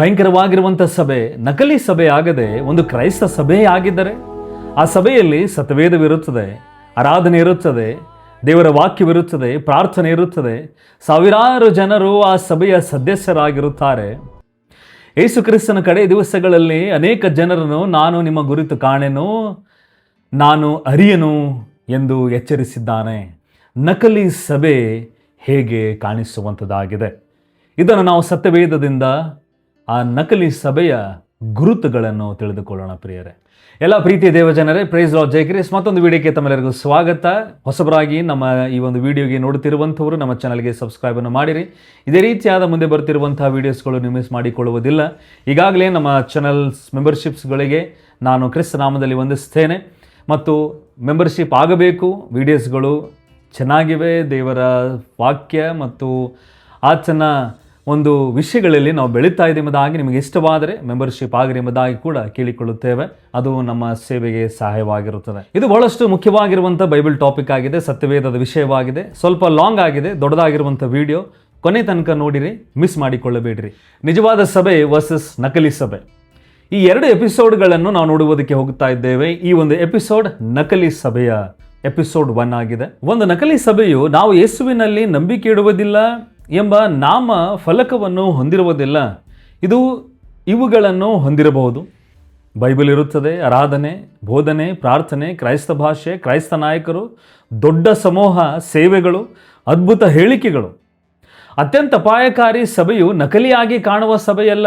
ಭಯಂಕರವಾಗಿರುವಂಥ ಸಭೆ ನಕಲಿ ಸಭೆ ಆಗದೆ ಒಂದು ಕ್ರೈಸ್ತ ಸಭೆ ಆಗಿದ್ದರೆ ಆ ಸಭೆಯಲ್ಲಿ ಸತ್ಯವೇದವಿರುತ್ತದೆ, ಆರಾಧನೆ ಇರುತ್ತದೆ, ದೇವರ ವಾಕ್ಯವಿರುತ್ತದೆ, ಪ್ರಾರ್ಥನೆ ಇರುತ್ತದೆ. ಸಾವಿರಾರು ಜನರು ಆ ಸಭೆಯ ಸದಸ್ಯರಾಗಿರುತ್ತಾರೆ. ಯೇಸು ಕ್ರಿಸ್ತನ ಕಡೆ ದಿವಸಗಳಲ್ಲಿ ಅನೇಕ ಜನರನ್ನು ನಾನು ನಿಮ್ಮ ಗುರಿತು ಕಾಣೆನು, ನಾನು ಅರಿಯನು ಎಂದು ಎಚ್ಚರಿಸಿದ್ದಾನೆ. ನಕಲಿ ಸಭೆ ಹೇಗೆ ಕಾಣಿಸುವಂಥದ್ದಾಗಿದೆ? ಇದನ್ನು ನಾವು ಸತ್ಯವೇದದಿಂದ ಆ ನಕಲಿ ಸಭೆಯ ಗುರುತುಗಳನ್ನು ತಿಳಿದುಕೊಳ್ಳೋಣ. ಪ್ರಿಯರೇ, ಎಲ್ಲ ಪ್ರೀತಿಯ ದೇವಜನರೇ, ಪ್ರೈಸ್ ಲಾರ್ಡ್, ಜೈ ಕ್ರಿಸ್. ಮತ್ತೊಂದು ವಿಡಿಯೋಕ್ಕೆ ತಮ್ಮೆಲ್ಲರಿಗೂ ಸ್ವಾಗತ. ಹೊಸಬರಾಗಿ ನಮ್ಮ ಈ ಒಂದು ವಿಡಿಯೋಗೆ ನೋಡುತ್ತಿರುವಂಥವರು ನಮ್ಮ ಚಾನಲ್ಗೆ ಸಬ್ಸ್ಕ್ರೈಬನ್ನು ಮಾಡಿರಿ. ಇದೇ ರೀತಿಯಾದ ಮುಂದೆ ಬರ್ತಿರುವಂತಹ ವೀಡಿಯೋಸ್ಗಳು ನೀವು ಮಿಸ್ ಮಾಡಿಕೊಳ್ಳುವುದಿಲ್ಲ. ಈಗಾಗಲೇ ನಮ್ಮ ಚಾನಲ್ಸ್ ಮೆಂಬರ್ಶಿಪ್ಸ್ಗಳಿಗೆ ನಾನು ಕ್ರಿಸ್ತ ನಾಮದಲ್ಲಿ ವಂದಿಸ್ತೇನೆ. ಮತ್ತು ಮೆಂಬರ್ಶಿಪ್ ಆಗಬೇಕು. ವಿಡಿಯೋಸ್ಗಳು ಚೆನ್ನಾಗಿವೆ, ದೇವರ ವಾಕ್ಯ ಮತ್ತು ಆತನ ಒಂದು ವಿಷಯಗಳಲ್ಲಿ ನಾವು ಬೆಳೀತಾ ಇದ್ದೀವಿ ಎಂಬುದಾಗಿ ನಿಮಗೆ ಇಷ್ಟವಾದರೆ ಮೆಂಬರ್ಶಿಪ್ ಆಗಿರಿ ಎಂಬುದಾಗಿ ಕೂಡ ಕೇಳಿಕೊಳ್ಳುತ್ತೇವೆ. ಅದು ನಮ್ಮ ಸೇವೆಗೆ ಸಹಾಯವಾಗಿರುತ್ತದೆ. ಇದು ಬಹಳಷ್ಟು ಮುಖ್ಯವಾಗಿರುವಂಥ ಬೈಬಲ್ ಟಾಪಿಕ್ ಆಗಿದೆ, ಸತ್ಯವೇದದ ವಿಷಯವಾಗಿದೆ. ಸ್ವಲ್ಪ ಲಾಂಗ್ ಆಗಿದೆ, ದೊಡ್ಡದಾಗಿರುವಂಥ ವಿಡಿಯೋ. ಕೊನೆ ತನಕ ನೋಡಿರಿ, ಮಿಸ್ ಮಾಡಿಕೊಳ್ಳಬೇಡ್ರಿ. ನಿಜವಾದ ಸಭೆ ವರ್ಸಸ್ ನಕಲಿ ಸಭೆ, ಈ ಎರಡು ಎಪಿಸೋಡ್ಗಳನ್ನು ನಾವು ನೋಡುವುದಕ್ಕೆ ಹೋಗ್ತಾ ಇದ್ದೇವೆ. ಈ ಒಂದು ಎಪಿಸೋಡ್ ನಕಲಿ ಸಭೆಯ ಎಪಿಸೋಡ್ 1 ಆಗಿದೆ. ಒಂದು ನಕಲಿ ಸಭೆಯು ನಾವು ಯೇಸುವಿನಲ್ಲಿ ನಂಬಿಕೆ ಇಡುವುದಿಲ್ಲ ಎಂಬ ನಾಮ ಫಲಕವನ್ನು ಹೊಂದಿರುವುದಿಲ್ಲ. ಇವುಗಳನ್ನು ಹೊಂದಿರಬಹುದು. ಬೈಬಲ್ ಇರುತ್ತದೆ, ಆರಾಧನೆ, ಬೋಧನೆ, ಪ್ರಾರ್ಥನೆ, ಕ್ರೈಸ್ತ ಭಾಷೆ, ಕ್ರೈಸ್ತ ನಾಯಕರು, ದೊಡ್ಡ ಸಮೂಹ, ಸೇವೆಗಳು, ಅದ್ಭುತ ಹೇಳಿಕೆಗಳು. ಅತ್ಯಂತ ಅಪಾಯಕಾರಿ ಸಭೆಯು ನಕಲಿಯಾಗಿ ಕಾಣುವ ಸಭೆಯಲ್ಲ,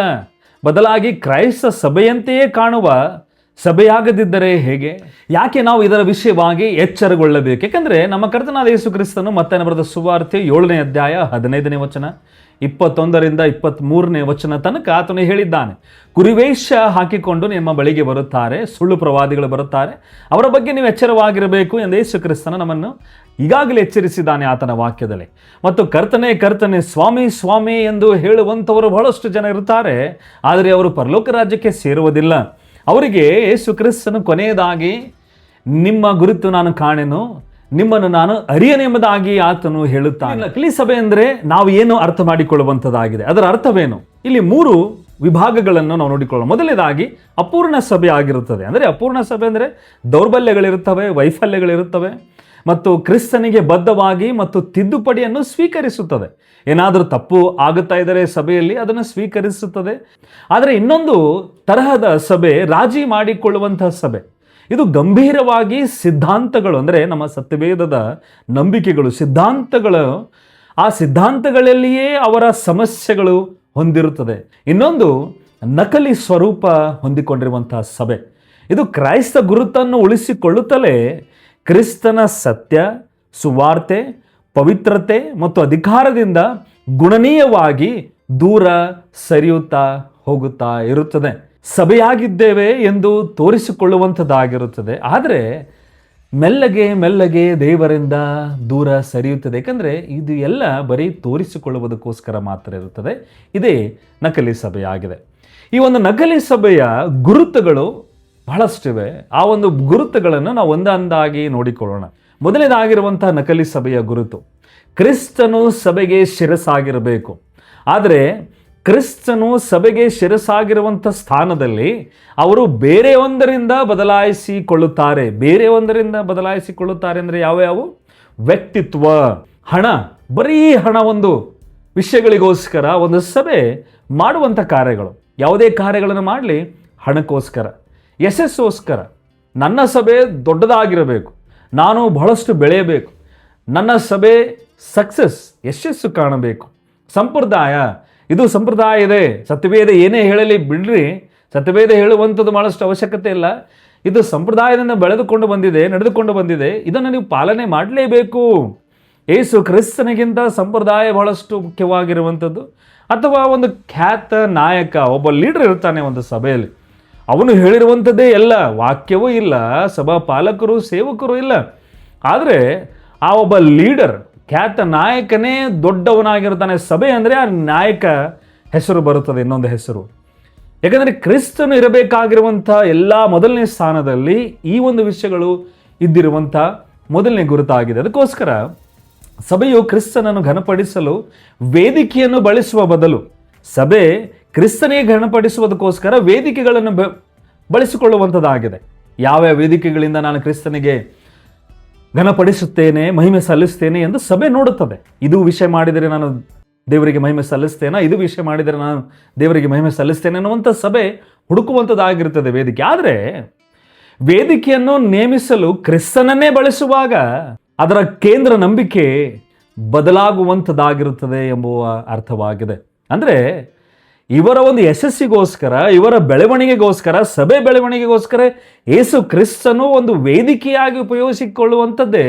ಬದಲಾಗಿ ಕ್ರೈಸ್ತ ಸಭೆಯಂತೆಯೇ ಕಾಣುವ ಸಭೆಯಾಗದಿದ್ದರೆ ಹೇಗೆ? ಯಾಕೆ ನಾವು ಇದರ ವಿಷಯವಾಗಿ ಎಚ್ಚರಗೊಳ್ಳಬೇಕು? ಯಾಕಂದರೆ ನಮ್ಮ ಕರ್ತನಾದ ಯೇಸು ಕ್ರಿಸ್ತನು ಮತ್ತಾಯನ ಬರೆದ ಸುವಾರ್ತೆ 7ನೇ ಅಧ್ಯಾಯ 15ನೇ ವಚನ 21ರಿಂದ 23ನೇ ವಚನ ತನಕ ಆತನು ಹೇಳಿದ್ದಾನೆ, ಕುರಿವೇಷ ಹಾಕಿಕೊಂಡು ನಿಮ್ಮ ಬಳಿಗೆ ಬರುತ್ತಾರೆ, ಸುಳ್ಳು ಪ್ರವಾದಿಗಳು ಬರುತ್ತಾರೆ, ಅವರ ಬಗ್ಗೆ ನೀವು ಎಚ್ಚರವಾಗಿರಬೇಕು ಎಂದು ಯೇಸು ಕ್ರಿಸ್ತನ ನಮ್ಮನ್ನು ಈಗಾಗಲೇ ಎಚ್ಚರಿಸಿದ್ದಾನೆ ಆತನ ವಾಕ್ಯದಲ್ಲಿ. ಮತ್ತು ಕರ್ತನೆ ಕರ್ತನೆ, ಸ್ವಾಮಿ ಸ್ವಾಮಿ ಎಂದು ಹೇಳುವಂಥವರು ಬಹಳಷ್ಟು ಜನ ಇರುತ್ತಾರೆ, ಆದರೆ ಅವರು ಪರಲೋಕ ರಾಜ್ಯಕ್ಕೆ ಸೇರುವುದಿಲ್ಲ. ಅವರಿಗೆ ಯೇಸು ಕ್ರಿಸ್ತನು ಕೊನೆಯದಾಗಿ ನಿಮ್ಮ ಗುರುತು ನಾನು ಕಾಣೆನು, ನಿಮ್ಮನ್ನು ನಾನು ಅರಿಯನು ಎಂಬುದಾಗಿ ಆತನು ಹೇಳುತ್ತಾನೆ. ನಕಲಿ ಸಭೆ ಅಂದರೆ ನಾವು ಏನು ಅರ್ಥ ಮಾಡಿಕೊಳ್ಳುವಂಥದ್ದಾಗಿದೆ, ಅದರ ಅರ್ಥವೇನು? ಇಲ್ಲಿ 3 ವಿಭಾಗಗಳನ್ನು ನಾವು ನೋಡಿಕೊಳ್ಳೋಣ. ಮೊದಲನೇದಾಗಿ ಅಪೂರ್ಣ ಸಭೆ ಆಗಿರುತ್ತದೆ. ಅಂದರೆ ಅಪೂರ್ಣ ಸಭೆ ಅಂದರೆ ದೌರ್ಬಲ್ಯಗಳಿರುತ್ತವೆ, ವೈಫಲ್ಯಗಳಿರುತ್ತವೆ, ಮತ್ತು ಕ್ರಿಸ್ತನಿಗೆ ಬದ್ಧವಾಗಿ ಮತ್ತು ತಿದ್ದುಪಡಿಯನ್ನು ಸ್ವೀಕರಿಸುತ್ತದೆ. ಏನಾದರೂ ತಪ್ಪು ಆಗುತ್ತಾ ಇದ್ದರೆ ಸಭೆಯಲ್ಲಿ ಅದನ್ನು ಸ್ವೀಕರಿಸುತ್ತದೆ. ಆದರೆ ಇನ್ನೊಂದು ತರಹದ ಸಭೆ ರಾಜಿ ಮಾಡಿಕೊಳ್ಳುವಂತಹ ಸಭೆ. ಇದು ಗಂಭೀರವಾಗಿ ಸಿದ್ಧಾಂತಗಳು, ಅಂದರೆ ನಮ್ಮ ಸತ್ಯವೇದದ ನಂಬಿಕೆಗಳು, ಸಿದ್ಧಾಂತಗಳು, ಆ ಸಿದ್ಧಾಂತಗಳಲ್ಲಿಯೇ ಅವರ ಸಮಸ್ಯೆಗಳು ಹೊಂದಿರುತ್ತದೆ. ಇನ್ನೊಂದು ನಕಲಿ ಸ್ವರೂಪ ಹೊಂದಿಕೊಂಡಿರುವಂತಹ ಸಭೆ. ಇದು ಕ್ರೈಸ್ತ ಗುರುತನ್ನು ಉಳಿಸಿಕೊಳ್ಳುತ್ತಲೇ ಕ್ರಿಸ್ತನ ಸತ್ಯ, ಸುವಾರ್ತೆ, ಪವಿತ್ರತೆ ಮತ್ತು ಅಧಿಕಾರದಿಂದ ಗುಣನೀಯವಾಗಿ ದೂರ ಸರಿಯುತ್ತಾ ಹೋಗುತ್ತಾ ಇರುತ್ತದೆ. ಸಭೆಯಾಗಿದ್ದೇವೆ ಎಂದು ತೋರಿಸಿಕೊಳ್ಳುವಂಥದ್ದಾಗಿರುತ್ತದೆ, ಆದರೆ ಮೆಲ್ಲಗೆ ಮೆಲ್ಲಗೆ ದೇವರಿಂದ ದೂರ ಸರಿಯುತ್ತದೆ. ಯಾಕಂದರೆ ಇದು ಎಲ್ಲ ಬರೀ ತೋರಿಸಿಕೊಳ್ಳುವುದಕ್ಕೋಸ್ಕರ ಮಾತ್ರ ಇರುತ್ತದೆ. ಇದೇ ನಕಲಿ ಸಭೆಯಾಗಿದೆ. ಈ ಒಂದು ನಕಲಿ ಸಭೆಯ ಗುರುತುಗಳು ಬಹಳಷ್ಟಿವೆ. ಆ ಒಂದು ಗುರುತುಗಳನ್ನು ನಾವು ಒಂದೊಂದಾಗಿ ನೋಡಿಕೊಳ್ಳೋಣ. ಮೊದಲನೇದಾಗಿರುವಂತಹ ನಕಲಿ ಸಭೆಯ ಗುರುತು, ಕ್ರಿಸ್ತನು ಸಭೆಗೆ ಶಿರಸ್ಸಾಗಿರಬೇಕು. ಆದರೆ ಕ್ರಿಸ್ತನು ಸಭೆಗೆ ಶಿರಸ್ಸಾಗಿರುವಂಥ ಸ್ಥಾನದಲ್ಲಿ ಅವರು ಬೇರೆಯೊಂದರಿಂದ ಬದಲಾಯಿಸಿಕೊಳ್ಳುತ್ತಾರೆ. ಬೇರೆಯೊಂದರಿಂದ ಅಂದರೆ ಯಾವ್ಯಾವು? ವ್ಯಕ್ತಿತ್ವ, ಹಣ. ಬರೀ ಹಣ ಒಂದು ವಿಷಯಗಳಿಗೋಸ್ಕರ ಒಂದು ಸಭೆ ಮಾಡುವಂಥ ಕಾರ್ಯಗಳು, ಯಾವುದೇ ಕಾರ್ಯಗಳನ್ನು ಮಾಡಲಿ ಹಣಕ್ಕೋಸ್ಕರ, ಯಶಸ್ಸೋಸ್ಕರ. ನನ್ನ ಸಭೆ ದೊಡ್ಡದಾಗಿರಬೇಕು, ನಾನು ಬಹಳಷ್ಟು ಬೆಳೆಯಬೇಕು, ನನ್ನ ಸಭೆ ಸಕ್ಸಸ್, ಯಶಸ್ಸು ಕಾಣಬೇಕು. ಸಂಪ್ರದಾಯ, ಇದು ಸಂಪ್ರದಾಯ ಇದೆ. ಸತ್ಯವೇದ ಏನೇ ಹೇಳಲಿ ಬಿಡ್ರಿ, ಸತ್ಯವೇದ ಹೇಳುವಂಥದ್ದು ಬಹಳಷ್ಟು ಅವಶ್ಯಕತೆ ಇಲ್ಲ. ಇದು ಸಂಪ್ರದಾಯದಿಂದ ನಡೆದುಕೊಂಡು ಬಂದಿದೆ, ಇದನ್ನು ನೀವು ಪಾಲನೆ ಮಾಡಲೇಬೇಕು. ಯೇಸು ಕ್ರಿಸ್ತನಿಗಿಂತ ಸಂಪ್ರದಾಯ ಬಹಳಷ್ಟು ಮುಖ್ಯವಾಗಿರುವಂಥದ್ದು. ಅಥವಾ ಒಂದು ಖ್ಯಾತ ನಾಯಕ, ಒಬ್ಬ ಲೀಡರ್ ಇರ್ತಾನೆ ಒಂದು ಸಭೆಯಲ್ಲಿ, ಅವನು ಹೇಳಿರುವಂಥದ್ದೇ ಎಲ್ಲ, ವಾಕ್ಯವೂ ಇಲ್ಲ, ಸಭಾ ಪಾಲಕರು, ಸೇವಕರು ಇಲ್ಲ. ಆದರೆ ಆ ಒಬ್ಬ ಲೀಡರ್, ಖ್ಯಾತ ನಾಯಕನೇ ದೊಡ್ಡವನಾಗಿರ್ತಾನೆ. ಸಭೆ ಅಂದರೆ ಆ ನಾಯಕ ಹೆಸರು ಬರುತ್ತದೆ, ಇನ್ನೊಂದು ಹೆಸರು. ಯಾಕಂದರೆ ಕ್ರಿಸ್ತನು ಇರಬೇಕಾಗಿರುವಂಥ ಎಲ್ಲ ಮೊದಲನೇ ಸ್ಥಾನದಲ್ಲಿ ಈ ಒಂದು ವಿಷಯಗಳು ಇದ್ದಿರುವಂಥ ಮೊದಲನೇ ಗುರುತಾಗಿದೆ. ಅದಕ್ಕೋಸ್ಕರ ಸಭೆಯು ಕ್ರಿಸ್ತನನ್ನು ಘನಪಡಿಸಲು ವೇದಿಕೆಯನ್ನು ಬಳಸುವ ಬದಲು ಸಭೆ ಕ್ರಿಸ್ತನಿಗೆ ಘನಪಡಿಸುವುದಕ್ಕೋಸ್ಕರ ವೇದಿಕೆಗಳನ್ನು ಬಳಸಿಕೊಳ್ಳುವಂಥದ್ದಾಗಿದೆ. ಯಾವ್ಯಾವ ವೇದಿಕೆಗಳಿಂದ ನಾನು ಕ್ರಿಸ್ತನಿಗೆ ಘನಪಡಿಸುತ್ತೇನೆ, ಮಹಿಮೆ ಸಲ್ಲಿಸ್ತೇನೆ ಎಂದು ಸಭೆ ನೋಡುತ್ತದೆ. ಇದು ವಿಷಯ ಮಾಡಿದರೆ ನಾನು ದೇವರಿಗೆ ಮಹಿಮೆ ಸಲ್ಲಿಸ್ತೇನೆ, ಇದು ವಿಷಯ ಮಾಡಿದರೆ ನಾನು ದೇವರಿಗೆ ಮಹಿಮೆ ಸಲ್ಲಿಸ್ತೇನೆ ಅನ್ನುವಂಥ ಸಭೆ ಹುಡುಕುವಂಥದ್ದಾಗಿರುತ್ತದೆ ವೇದಿಕೆ. ಆದರೆ ವೇದಿಕೆಯನ್ನು ನೇಮಿಸಲು ಕ್ರಿಸ್ತನನ್ನೇ ಬಳಸುವಾಗ ಅದರ ಕೇಂದ್ರ ನಂಬಿಕೆ ಬದಲಾಗುವಂಥದ್ದಾಗಿರುತ್ತದೆ ಎಂಬುವ ಅರ್ಥವಾಗಿದೆ. ಅಂದರೆ ಇವರ ಒಂದು ಯಶಸ್ಸಿಗೋಸ್ಕರ, ಇವರ ಬೆಳವಣಿಗೆಗೋಸ್ಕರ, ಸಭೆ ಬೆಳವಣಿಗೆಗೋಸ್ಕರ ಯೇಸು ಕ್ರಿಸ್ತನು ಒಂದು ವೇದಿಕೆಯಾಗಿ ಉಪಯೋಗಿಸಿಕೊಳ್ಳುವಂಥದ್ದೇ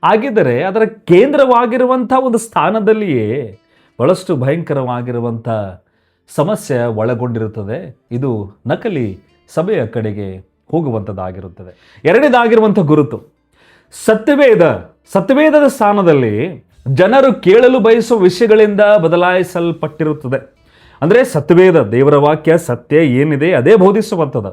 ಆಗಿದ್ದರೆ ಅದರ ಕೇಂದ್ರವಾಗಿರುವಂಥ ಒಂದು ಸ್ಥಾನದಲ್ಲಿಯೇ ಬಹಳಷ್ಟು ಭಯಂಕರವಾಗಿರುವಂಥ ಸಮಸ್ಯೆ ಒಳಗೊಂಡಿರುತ್ತದೆ. ಇದು ನಕಲಿ ಸಭೆಯ ಕಡೆಗೆ ಹೋಗುವಂಥದ್ದಾಗಿರುತ್ತದೆ. ಎರಡನೇದಾಗಿರುವಂಥ ಗುರುತು ಸತ್ಯವೇದದ ಸ್ಥಾನದಲ್ಲಿ ಜನರು ಕೇಳಲು ಬಯಸುವ ವಿಷಯಗಳಿಂದ ಬದಲಾಯಿಸಲ್ಪಟ್ಟಿರುತ್ತದೆ. ಅಂದರೆ ಸತ್ಯವೇದ, ದೇವರ ವಾಕ್ಯ ಸತ್ಯ ಏನಿದೆ ಅದೇ ಬೋಧಿಸುವಂಥದ್ದು.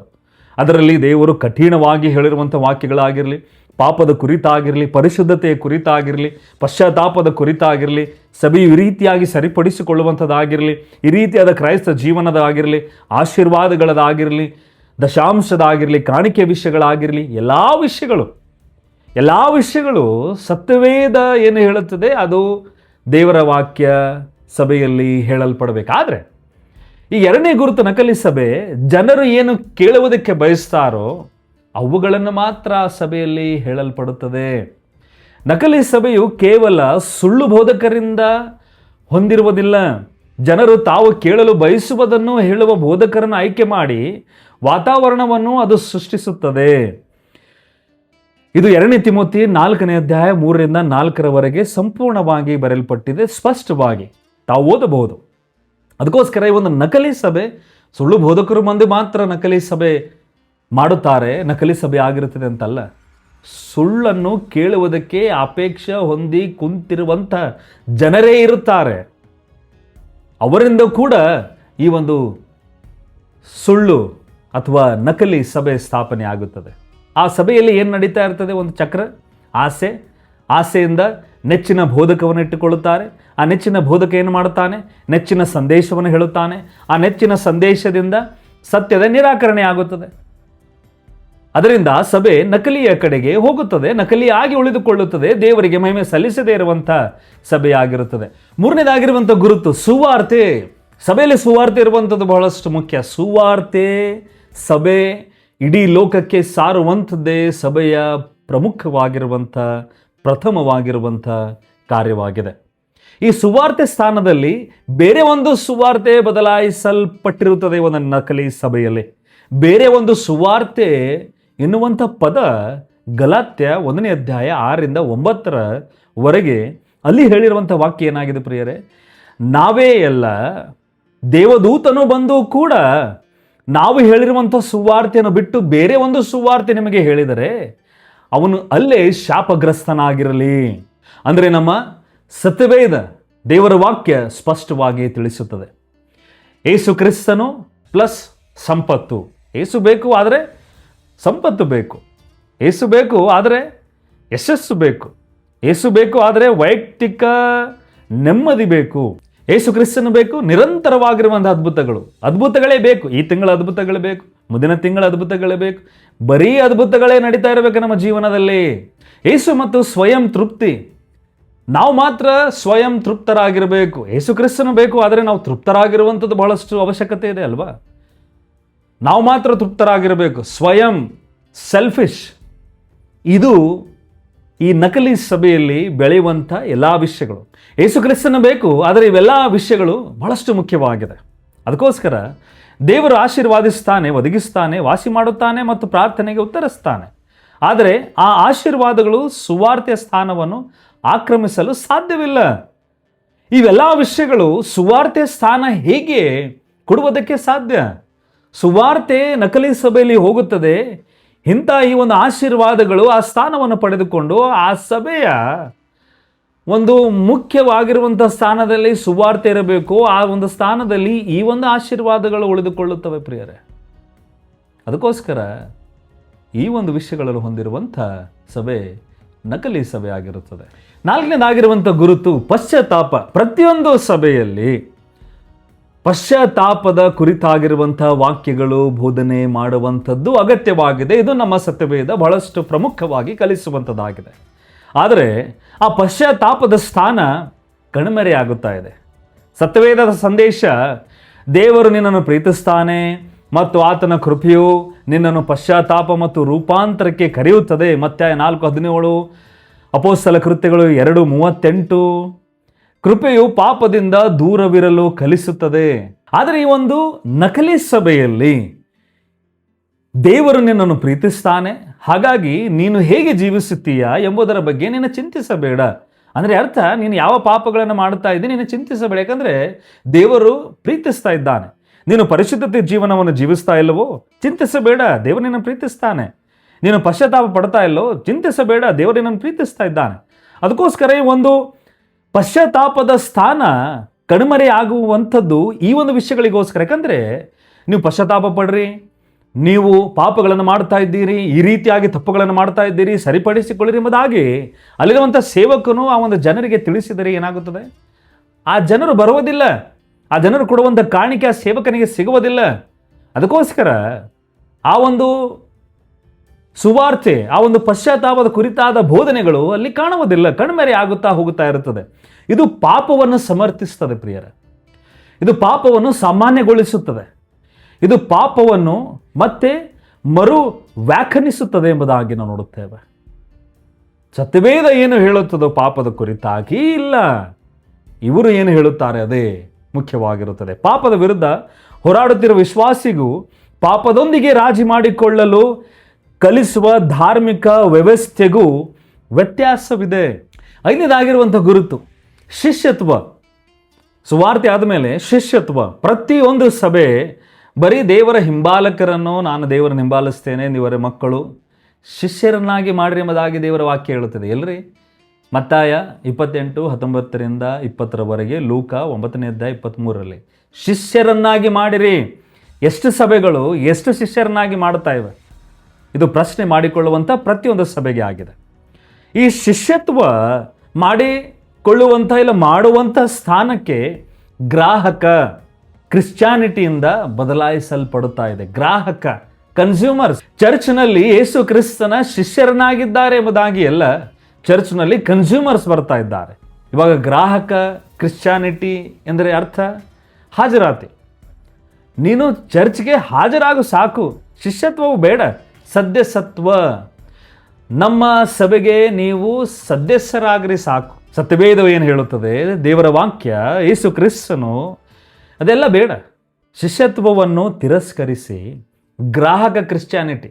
ಅದರಲ್ಲಿ ದೇವರು ಕಠಿಣವಾಗಿ ಹೇಳಿರುವಂಥ ವಾಕ್ಯಗಳಾಗಿರಲಿ, ಪಾಪದ ಕುರಿತಾಗಿರಲಿ, ಪರಿಶುದ್ಧತೆಯ ಕುರಿತಾಗಿರಲಿ, ಪಶ್ಚಾತ್ತಾಪದ ಕುರಿತಾಗಿರಲಿ, ಸಭೆಯು ಈ ರೀತಿಯಾಗಿ ಸರಿಪಡಿಸಿಕೊಳ್ಳುವಂಥದ್ದಾಗಿರಲಿ, ಈ ರೀತಿಯಾದ ಕ್ರೈಸ್ತ ಜೀವನದಾಗಿರಲಿ, ಆಶೀರ್ವಾದಗಳದಾಗಿರಲಿ, ದಶಾಂಶದಾಗಿರಲಿ, ಕಾಣಿಕೆ ವಿಷಯಗಳಾಗಿರಲಿ, ಎಲ್ಲ ವಿಷಯಗಳು ಸತ್ಯವೇದ ಏನು ಹೇಳುತ್ತದೆ ಅದು ದೇವರ ವಾಕ್ಯ ಸಭೆಯಲ್ಲಿ ಹೇಳಲ್ಪಡಬೇಕಾದ್ರೆ, ಈ ಎರಡನೇ ಗುರುತು ನಕಲಿ ಸಭೆ ಜನರು ಏನು ಕೇಳುವುದಕ್ಕೆ ಬಯಸ್ತಾರೋ ಅವುಗಳನ್ನು ಮಾತ್ರ ಸಭೆಯಲ್ಲಿ ಹೇಳಲ್ಪಡುತ್ತದೆ. ನಕಲಿ ಸಭೆಯು ಕೇವಲ ಸುಳ್ಳು ಬೋಧಕರಿಂದ ಹೊಂದಿರುವುದಿಲ್ಲ. ಜನರು ತಾವು ಕೇಳಲು ಬಯಸುವುದನ್ನು ಹೇಳುವ ಬೋಧಕರನ್ನು ಆಯ್ಕೆ ಮಾಡಿ ವಾತಾವರಣವನ್ನು ಅದು ಸೃಷ್ಟಿಸುತ್ತದೆ. ಇದು 2 ತಿಮೋಥಿ 4ನೇ ಅಧ್ಯಾಯ 3ರಿಂದ 4ರವರೆಗೆ ಸಂಪೂರ್ಣವಾಗಿ ಬರೆಯಲ್ಪಟ್ಟಿದೆ. ಸ್ಪಷ್ಟವಾಗಿ ತಾವು ಓದಬಹುದು. ಅದಕ್ಕೋಸ್ಕರ ಈ ಒಂದು ನಕಲಿ ಸಭೆ, ಸುಳ್ಳು ಬೋಧಕರು ಮಂದಿ ಮಾತ್ರ ನಕಲಿ ಸಭೆ ಮಾಡುತ್ತಾರೆ, ನಕಲಿ ಸಭೆ ಆಗಿರುತ್ತದೆ ಅಂತಲ್ಲ. ಸುಳ್ಳನ್ನು ಕೇಳುವುದಕ್ಕೆ ಅಪೇಕ್ಷೆ ಹೊಂದಿ ಕುಂತಿರುವಂಥ ಜನರೇ ಇರುತ್ತಾರೆ. ಅವರಿಂದ ಕೂಡ ಈ ಒಂದು ಸುಳ್ಳು ಅಥವಾ ನಕಲಿ ಸಭೆ ಸ್ಥಾಪನೆ ಆಗುತ್ತದೆ. ಆ ಸಭೆಯಲ್ಲಿ ಏನು ನಡೀತಾ ಇರ್ತದೆ? ಒಂದು ಚಕ್ರ, ಆಸೆಯಿಂದ ನೆಚ್ಚಿನ ಬೋಧಕವನ್ನು ಇಟ್ಟುಕೊಳ್ಳುತ್ತಾರೆ. ಆ ನೆಚ್ಚಿನ ಬೋಧಕ ಏನು ಮಾಡುತ್ತಾನೆ? ನೆಚ್ಚಿನ ಸಂದೇಶವನ್ನು ಹೇಳುತ್ತಾನೆ. ಆ ನೆಚ್ಚಿನ ಸಂದೇಶದಿಂದ ಸತ್ಯದ ನಿರಾಕರಣೆ ಆಗುತ್ತದೆ. ಅದರಿಂದ ಸಭೆ ನಕಲಿಯ ಕಡೆಗೆ ಹೋಗುತ್ತದೆ, ನಕಲಿಯಾಗಿ ಉಳಿದುಕೊಳ್ಳುತ್ತದೆ, ದೇವರಿಗೆ ಮಹಿಮೆ ಸಲ್ಲಿಸದೇ ಇರುವಂಥ ಸಭೆಯಾಗಿರುತ್ತದೆ. ಮೂರನೇದಾಗಿರುವಂಥ ಗುರುತು ಸುವಾರ್ತೆ. ಸಭೆಯಲ್ಲಿ ಸುವಾರ್ತೆ ಇರುವಂಥದ್ದು ಬಹಳಷ್ಟು ಮುಖ್ಯ. ಸುವಾರ್ತೆ ಸಭೆ ಇಡೀ ಲೋಕಕ್ಕೆ ಸಾರುವಂಥದ್ದೇ ಸಭೆಯ ಪ್ರಮುಖವಾಗಿರುವಂಥ, ಪ್ರಥಮವಾಗಿರುವಂಥ ಕಾರ್ಯವಾಗಿದೆ. ಈ ಸುವಾರ್ತೆ ಸ್ಥಾನದಲ್ಲಿ ಬೇರೆ ಒಂದು ಸುವಾರ್ತೆ ಬದಲಾಯಿಸಲ್ಪಟ್ಟಿರುತ್ತದೆ ಒಂದು ನಕಲಿ ಸಭೆಯಲ್ಲಿ. ಬೇರೆ ಒಂದು ಸುವಾರ್ತೆ ಎನ್ನುವಂಥ ಪದ ಗಲಾತ್ಯ 1ನೇ ಅಧ್ಯಾಯ 6ರಿಂದ 9ರವರೆಗೆ ಅಲ್ಲಿ ಹೇಳಿರುವಂಥ ವಾಕ್ಯ ಏನಾಗಿದೆ ಪ್ರಿಯರೇ? ನಾವೇ ಎಲ್ಲ ದೇವದೂತನು ಬಂದು ಕೂಡ ನಾವು ಹೇಳಿರುವಂಥ ಸುವಾರ್ತೆಯನ್ನು ಬಿಟ್ಟು ಬೇರೆ ಒಂದು ಸುವಾರ್ತೆ ನಿಮಗೆ ಹೇಳಿದರೆ ಅವನು ಅಲ್ಲೇ ಶಾಪಗ್ರಸ್ತನಾಗಿರಲಿ. ಅಂದರೆ ನಮ್ಮ ಸತ್ಯವೇದ ದೇವರ ವಾಕ್ಯ ಸ್ಪಷ್ಟವಾಗಿ ತಿಳಿಸುತ್ತದೆ. ಯೇಸು ಕ್ರಿಸ್ತನು ಪ್ಲಸ್ ಸಂಪತ್ತು. ಯೇಸು ಬೇಕು ಆದರೆ ಸಂಪತ್ತು ಬೇಕು. ಯೇಸು ಬೇಕು ಆದರೆ ಯಶಸ್ಸು ಬೇಕು. ಯೇಸು ಬೇಕು ಆದರೆ ವೈಯಕ್ತಿಕ ನೆಮ್ಮದಿ ಬೇಕು. ಯೇಸು ಕ್ರಿಸ್ತನು ಬೇಕು ನಿರಂತರವಾಗಿರುವಂಥ ಅದ್ಭುತಗಳೇ ಬೇಕು. ಈ ತಿಂಗಳ ಅದ್ಭುತಗಳೇ ಬೇಕು, ಮುಂದಿನ ತಿಂಗಳ ಅದ್ಭುತಗಳೇ ಬೇಕು. ಬರೀ ಅದ್ಭುತಗಳೇ ನಡೀತಾ ಇರಬೇಕು ನಮ್ಮ ಜೀವನದಲ್ಲಿ. ಯೇಸು ಮತ್ತು ಸ್ವಯಂ ತೃಪ್ತಿ. ನಾವು ಮಾತ್ರ ಸ್ವಯಂ ತೃಪ್ತರಾಗಿರಬೇಕು. ಯೇಸು ಕ್ರಿಸ್ತನು ಬೇಕು ಆದರೆ ನಾವು ತೃಪ್ತರಾಗಿರುವಂಥದ್ದು ಬಹಳಷ್ಟು ಅವಶ್ಯಕತೆ ಇದೆ ಅಲ್ವಾ? ನಾವು ಮಾತ್ರ ತೃಪ್ತರಾಗಿರಬೇಕು. ಸ್ವಯಂ ಸೆಲ್ಫಿಶ್. ಇದು ಈ ನಕಲಿ ಸಭೆಯಲ್ಲಿ ಬೆಳೆಯುವಂಥ ಎಲ್ಲ ವಿಷಯಗಳು. ಯೇಸು ಕ್ರಿಸ್ತನ ಬೇಕು ಆದರೆ ಇವೆಲ್ಲ ವಿಷಯಗಳು ಬಹಳಷ್ಟು ಮುಖ್ಯವಾಗಿದೆ. ಅದಕ್ಕೋಸ್ಕರ ದೇವರು ಆಶೀರ್ವಾದಿಸ್ತಾನೆ, ಒದಗಿಸ್ತಾನೆ, ವಾಸಿ ಮಾಡುತ್ತಾನೆ ಮತ್ತು ಪ್ರಾರ್ಥನೆಗೆ ಉತ್ತರಿಸ್ತಾನೆ. ಆದರೆ ಆ ಆಶೀರ್ವಾದಗಳು ಸುವಾರ್ತೆಯ ಸ್ಥಾನವನ್ನು ಆಕ್ರಮಿಸಲು ಸಾಧ್ಯವಿಲ್ಲ. ಇವೆಲ್ಲ ವಿಷಯಗಳು ಸುವಾರ್ತೆಯ ಸ್ಥಾನ ಹೇಗೆ ಕೊಡುವುದಕ್ಕೆ ಸಾಧ್ಯ? ಸುವಾರ್ತೆ ನಕಲಿ ಸಭೆಯಲ್ಲಿ ಹೋಗುತ್ತದೆ. ಇಂಥ ಈ ಒಂದು ಆಶೀರ್ವಾದಗಳು ಆ ಸ್ಥಾನವನ್ನು ಪಡೆದುಕೊಂಡು ಆ ಸಭೆಯ ಒಂದು ಮುಖ್ಯವಾಗಿರುವಂಥ ಸ್ಥಾನದಲ್ಲಿ ಸುವಾರ್ತೆ ಇರಬೇಕು. ಆ ಒಂದು ಸ್ಥಾನದಲ್ಲಿ ಈ ಒಂದು ಆಶೀರ್ವಾದಗಳು ಉಳಿದುಕೊಳ್ಳುತ್ತವೆ ಪ್ರಿಯರೇ. ಅದಕ್ಕೋಸ್ಕರ ಈ ಒಂದು ವಿಷಯಗಳನ್ನು ಹೊಂದಿರುವಂಥ ಸಭೆ ನಕಲಿ ಸಭೆ ಆಗಿರುತ್ತದೆ. 4ನೇದಾಗಿರುವಂಥ ಗುರುತು ಪಶ್ಚಾತ್ತಾಪ. ಪ್ರತಿಯೊಂದು ಸಭೆಯಲ್ಲಿ ಪಶ್ಚಾತ್ತಾಪದ ಕುರಿತಾಗಿರುವಂತಹ ವಾಕ್ಯಗಳು ಬೋಧನೆ ಮಾಡುವಂಥದ್ದು ಅಗತ್ಯವಾಗಿದೆ. ಇದು ನಮ್ಮ ಸತ್ಯವೇದ ಬಹಳಷ್ಟು ಪ್ರಮುಖವಾಗಿ ಕಲಿಸುವಂಥದ್ದಾಗಿದೆ. ಆದರೆ ಆ ಪಶ್ಚಾತ್ತಾಪದ ಸ್ಥಾನ ಕಣ್ಮರೆಯಾಗುತ್ತಾ ಇದೆ. ಸತ್ಯವೇದದ ಸಂದೇಶ ದೇವರು ನಿನ್ನನ್ನು ಪ್ರೀತಿಸ್ತಾನೆ ಮತ್ತು ಆತನ ಕೃಪೆಯು ನಿನ್ನನ್ನು ಪಶ್ಚಾತ್ತಾಪ ಮತ್ತು ರೂಪಾಂತರಕ್ಕೆ ಕರೆಯುತ್ತದೆ. ಮತ್ತಾಯ 4:17, ಅಪೊಸ್ತಲ ಕೃತ್ಯಗಳು 2:38. ಕೃಪೆಯು ಪಾಪದಿಂದ ದೂರವಿರಲು ಕಲಿಸುತ್ತದೆ. ಆದರೆ ಈ ಒಂದು ನಕಲಿ ಸಭೆಯಲ್ಲಿ ದೇವರು ನಿನ್ನನ್ನು ಪ್ರೀತಿಸ್ತಾನೆ, ಹಾಗಾಗಿ ನೀನು ಹೇಗೆ ಜೀವಿಸುತ್ತೀಯಾ ಎಂಬುದರ ಬಗ್ಗೆ ನೀನು ಚಿಂತಿಸಬೇಡ. ಅಂದರೆ ಅರ್ಥ, ನೀನು ಯಾವ ಪಾಪಗಳನ್ನು ಮಾಡ್ತಾ ಇದ್ದೀನಿ ನೀನು ಚಿಂತಿಸಬೇಡ, ಯಾಕಂದರೆ ದೇವರು ಪ್ರೀತಿಸ್ತಾ ಇದ್ದಾನೆ. ನೀನು ಪರಿಶುದ್ಧತೆ ಜೀವನವನ್ನು ಜೀವಿಸ್ತಾ ಇಲ್ಲವೋ, ಚಿಂತಿಸಬೇಡ, ದೇವರು ನಿನ್ನನ್ನು ಪ್ರೀತಿಸ್ತಾನೆ. ನೀನು ಪಶ್ಚಾತ್ತಾಪ ಪಡ್ತಾ ಇಲ್ಲೋ, ಚಿಂತಿಸಬೇಡ, ದೇವರು ನಿನ್ನನ್ನು ಪ್ರೀತಿಸ್ತಾ ಇದ್ದಾನೆ. ಅದಕ್ಕೋಸ್ಕರ ಈ ಒಂದು ಪಶ್ಚಾತ್ತಾಪದ ಸ್ಥಾನ ಕಣ್ಮರೆ ಆಗುವಂಥದ್ದು ಈ ಒಂದು ವಿಷಯಗಳಿಗೋಸ್ಕರ. ಯಾಕಂದರೆ ನೀವು ಪಶ್ಚಾತ್ತಾಪ ಪಡ್ರಿ, ನೀವು ಪಾಪಗಳನ್ನು ಮಾಡ್ತಾ ಇದ್ದೀರಿ, ಈ ರೀತಿಯಾಗಿ ತಪ್ಪುಗಳನ್ನು ಮಾಡ್ತಾ ಇದ್ದೀರಿ, ಸರಿಪಡಿಸಿಕೊಳ್ಳಿರಿ ಎಂಬುದಾಗಿ ಅಲ್ಲಿರುವಂಥ ಸೇವಕನು ಆ ಒಂದು ಜನರಿಗೆ ತಿಳಿಸಿದರೆ ಏನಾಗುತ್ತದೆ? ಆ ಜನರು ಬರುವುದಿಲ್ಲ, ಆ ಜನರು ಕೊಡುವಂಥ ಕಾಣಿಕೆ ಆ ಸೇವಕನಿಗೆ ಸಿಗುವುದಿಲ್ಲ. ಅದಕ್ಕೋಸ್ಕರ ಆ ಒಂದು ಸುವಾರ್ತೆ, ಆ ಒಂದು ಪಶ್ಚಾತ್ತಾಪದ ಕುರಿತಾದ ಬೋಧನೆಗಳು ಅಲ್ಲಿ ಕಾಣುವುದಿಲ್ಲ, ಕಣ್ಮರೆ ಆಗುತ್ತಾ ಹೋಗುತ್ತಾ ಇರುತ್ತದೆ. ಇದು ಪಾಪವನ್ನು ಸಮರ್ಥಿಸುತ್ತದೆ ಪ್ರಿಯರ. ಇದು ಪಾಪವನ್ನು ಸಾಮಾನ್ಯಗೊಳಿಸುತ್ತದೆ. ಇದು ಪಾಪವನ್ನು ಮತ್ತೆ ಮರು ವ್ಯಾಖ್ಯಾನಿಸುತ್ತದೆ ಎಂಬುದಾಗಿ ನಾವು ನೋಡುತ್ತೇವೆ. ಸತ್ಯವೇದ ಏನು ಹೇಳುತ್ತದೋ ಪಾಪದ ಕುರಿತಾಗಿ ಇಲ್ಲ, ಇವರು ಏನು ಹೇಳುತ್ತಾರೆ ಅದೇ ಮುಖ್ಯವಾಗಿರುತ್ತದೆ. ಪಾಪದ ವಿರುದ್ಧ ಹೋರಾಡುತ್ತಿರುವ ವಿಶ್ವಾಸಿಗೂ ಪಾಪದೊಂದಿಗೆ ರಾಜಿ ಮಾಡಿಕೊಳ್ಳಲು ಕಲಿಸುವ ಧಾರ್ಮಿಕ ವ್ಯವಸ್ಥೆಗೂ ವ್ಯತ್ಯಾಸವಿದೆ. ಐದನೇದಾಗಿರುವಂಥ ಗುರುತು ಶಿಷ್ಯತ್ವ. ಸುವಾರ್ತೆ ಆದಮೇಲೆ ಶಿಷ್ಯತ್ವ. ಪ್ರತಿಯೊಂದು ಸಭೆ ಬರೀ ದೇವರ ಹಿಂಬಾಲಕರನ್ನು, ನಾನು ದೇವರನ್ನು ಹಿಂಬಾಲಿಸ್ತೇನೆ, ನೀವರ ಮಕ್ಕಳು ಶಿಷ್ಯರನ್ನಾಗಿ ಮಾಡಿರಿ ಎಂಬುದಾಗಿ ದೇವರ ವಾಕ್ಯ ಹೇಳುತ್ತದೆ. ಎಲ್ರಿ? ಮತ್ತಾಯ 28:19-20 ಲೂಕ 9:23 ಶಿಷ್ಯರನ್ನಾಗಿ ಮಾಡಿರಿ. ಎಷ್ಟು ಸಭೆಗಳು ಎಷ್ಟು ಶಿಷ್ಯರನ್ನಾಗಿ ಮಾಡ್ತಾ ಇವೆ? ಇದು ಪ್ರಶ್ನೆ ಮಾಡಿಕೊಳ್ಳುವಂಥ ಪ್ರತಿಯೊಂದು ಸಭೆಗೆ ಆಗಿದೆ. ಈ ಶಿಷ್ಯತ್ವ ಮಾಡಿಕೊಳ್ಳುವಂಥ ಇಲ್ಲ ಮಾಡುವಂಥ ಸ್ಥಾನಕ್ಕೆ ಗ್ರಾಹಕ ಕ್ರಿಶ್ಚಾನಿಟಿಯಿಂದ ಬದಲಾಯಿಸಲ್ಪಡುತ್ತಾ ಇದೆ. ಗ್ರಾಹಕ, ಕನ್ಸ್ಯೂಮರ್ಸ್. ಚರ್ಚ್ನಲ್ಲಿ ಯೇಸು ಕ್ರಿಸ್ತನ ಶಿಷ್ಯರನ್ನಾಗಿದ್ದಾರೆ ಎಂಬುದಾಗಿ ಎಲ್ಲ ಚರ್ಚ್ನಲ್ಲಿ ಕನ್ಸ್ಯೂಮರ್ಸ್ ಬರ್ತಾ ಇದ್ದಾರೆ. ಇವಾಗ ಗ್ರಾಹಕ ಕ್ರಿಶ್ಚಾನಿಟಿ ಎಂದರೆ ಅರ್ಥ ಹಾಜರಾತಿ. ನೀನು ಚರ್ಚ್ಗೆ ಹಾಜರಾಗು ಸಾಕು, ಶಿಷ್ಯತ್ವವು ಬೇಡ. ಸದಸ್ಯತ್ವ, ನಮ್ಮ ಸಭೆಗೆ ನೀವು ಸದಸ್ಯರಾಗ್ರಿ ಸಾಕು. ಸತ್ಯವೇದವು ಏನು ಹೇಳುತ್ತದೆ, ದೇವರ ವಾಕ್ಯ, ಯೇಸು ಕ್ರಿಸ್ತನು, ಅದೆಲ್ಲ ಬೇಡ. ಶಿಷ್ಯತ್ವವನ್ನು ತಿರಸ್ಕರಿಸಿ ಗ್ರಾಹಕ ಕ್ರಿಶ್ಚಾನಿಟಿ,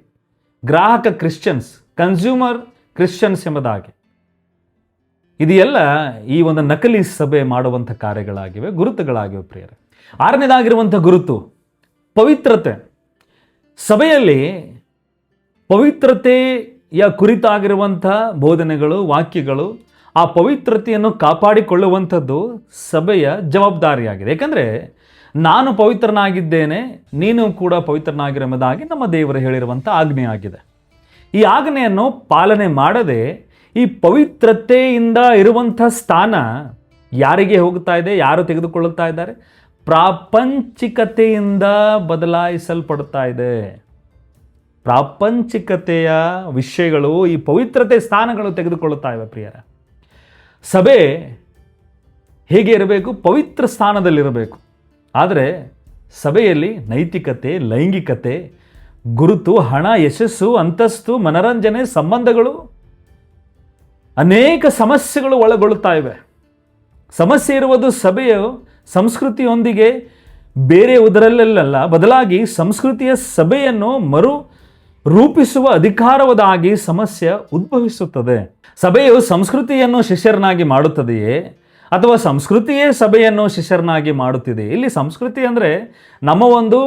ಗ್ರಾಹಕ ಕ್ರಿಶ್ಚಿಯನ್ಸ್, ಕನ್ಸ್ಯೂಮರ್ ಕ್ರಿಶ್ಚಿಯನ್ಸ್ ಎಂಬುದಾಗಿ ಇದೆಲ್ಲ ಈ ಒಂದು ನಕಲಿ ಸಭೆ ಮಾಡುವಂಥ ಕಾರ್ಯಗಳಾಗಿವೆ, ಗುರುತುಗಳಾಗಿವೆ ಪ್ರಿಯರೇ. ಆರನೇದಾಗಿರುವಂಥ ಗುರುತು ಪವಿತ್ರತೆ. ಸಭೆಯಲ್ಲಿ ಪವಿತ್ರತೆಯ ಕುರಿತಾಗಿರುವಂಥ ಬೋಧನೆಗಳು, ವಾಕ್ಯಗಳು, ಆ ಪವಿತ್ರತೆಯನ್ನು ಕಾಪಾಡಿಕೊಳ್ಳುವಂಥದ್ದು ಸಭೆಯ ಜವಾಬ್ದಾರಿಯಾಗಿದೆ. ಏಕೆಂದರೆ ನಾನು ಪವಿತ್ರನಾಗಿದ್ದೇನೆ, ನೀನು ಕೂಡ ಪವಿತ್ರನಾಗಿರೋ ಎಂಬುದಾಗಿ ನಮ್ಮ ದೇವರು ಹೇಳಿರುವಂಥ ಆಜ್ಞೆ ಆಗಿದೆ. ಈ ಆಜ್ಞೆಯನ್ನು ಪಾಲನೆ ಮಾಡದೆ ಈ ಪವಿತ್ರತೆಯಿಂದ ಇರುವಂಥ ಸ್ಥಾನ ಯಾರಿಗೆ ಹೋಗ್ತಾ ಇದೆ? ಯಾರು ತೆಗೆದುಕೊಳ್ಳುತ್ತಾ ಇದ್ದಾರೆ? ಪ್ರಾಪಂಚಿಕತೆಯಿಂದ ಬದಲಾಯಿಸಲ್ಪಡುತ್ತಾ ಇದೆ. ಪ್ರಾಪಂಚಿಕತೆಯ ವಿಷಯಗಳು ಈ ಪವಿತ್ರತೆ ಸ್ಥಾನಗಳು ತೆಗೆದುಕೊಳ್ಳುತ್ತಾ ಇವೆ ಪ್ರಿಯರ. ಸಭೆ ಹೇಗೆ ಇರಬೇಕು? ಪವಿತ್ರ ಸ್ಥಾನದಲ್ಲಿರಬೇಕು. ಆದರೆ ಸಭೆಯಲ್ಲಿ ನೈತಿಕತೆ, ಲೈಂಗಿಕತೆ, ಗುರುತು, ಹಣ, ಯಶಸ್ಸು, ಅಂತಸ್ತು, ಮನರಂಜನೆ, ಸಂಬಂಧಗಳು, ಅನೇಕ ಸಮಸ್ಯೆಗಳು ಒಳಗೊಳ್ಳುತ್ತಾ ಇವೆ. ಸಮಸ್ಯೆ ಇರುವುದು ಸಭೆಯ ಸಂಸ್ಕೃತಿಯೊಂದಿಗೆ ಬೇರೆಯುವುದರಲ್ಲೆಲ್ಲ, ಬದಲಾಗಿ ಸಂಸ್ಕೃತಿಯ ಸಭೆಯನ್ನು ಮರು ರೂಪಿಸುವ ಅಧಿಕಾರವದಾಗಿ ಸಮಸ್ಯೆ ಉದ್ಭವಿಸುತ್ತದೆ. ಸಭೆಯು ಸಂಸ್ಕೃತಿಯನ್ನು ಶಿಷ್ಯರನ್ನಾಗಿ ಮಾಡುತ್ತದೆಯೇ ಅಥವಾ ಸಂಸ್ಕೃತಿಯೇ ಸಭೆಯನ್ನು ಶಿಷ್ಯರನ್ನಾಗಿ ಮಾಡುತ್ತಿದೆ? ಇಲ್ಲಿ ಸಂಸ್ಕೃತಿ ಅಂದರೆ ನಮ್ಮ ಒಂದು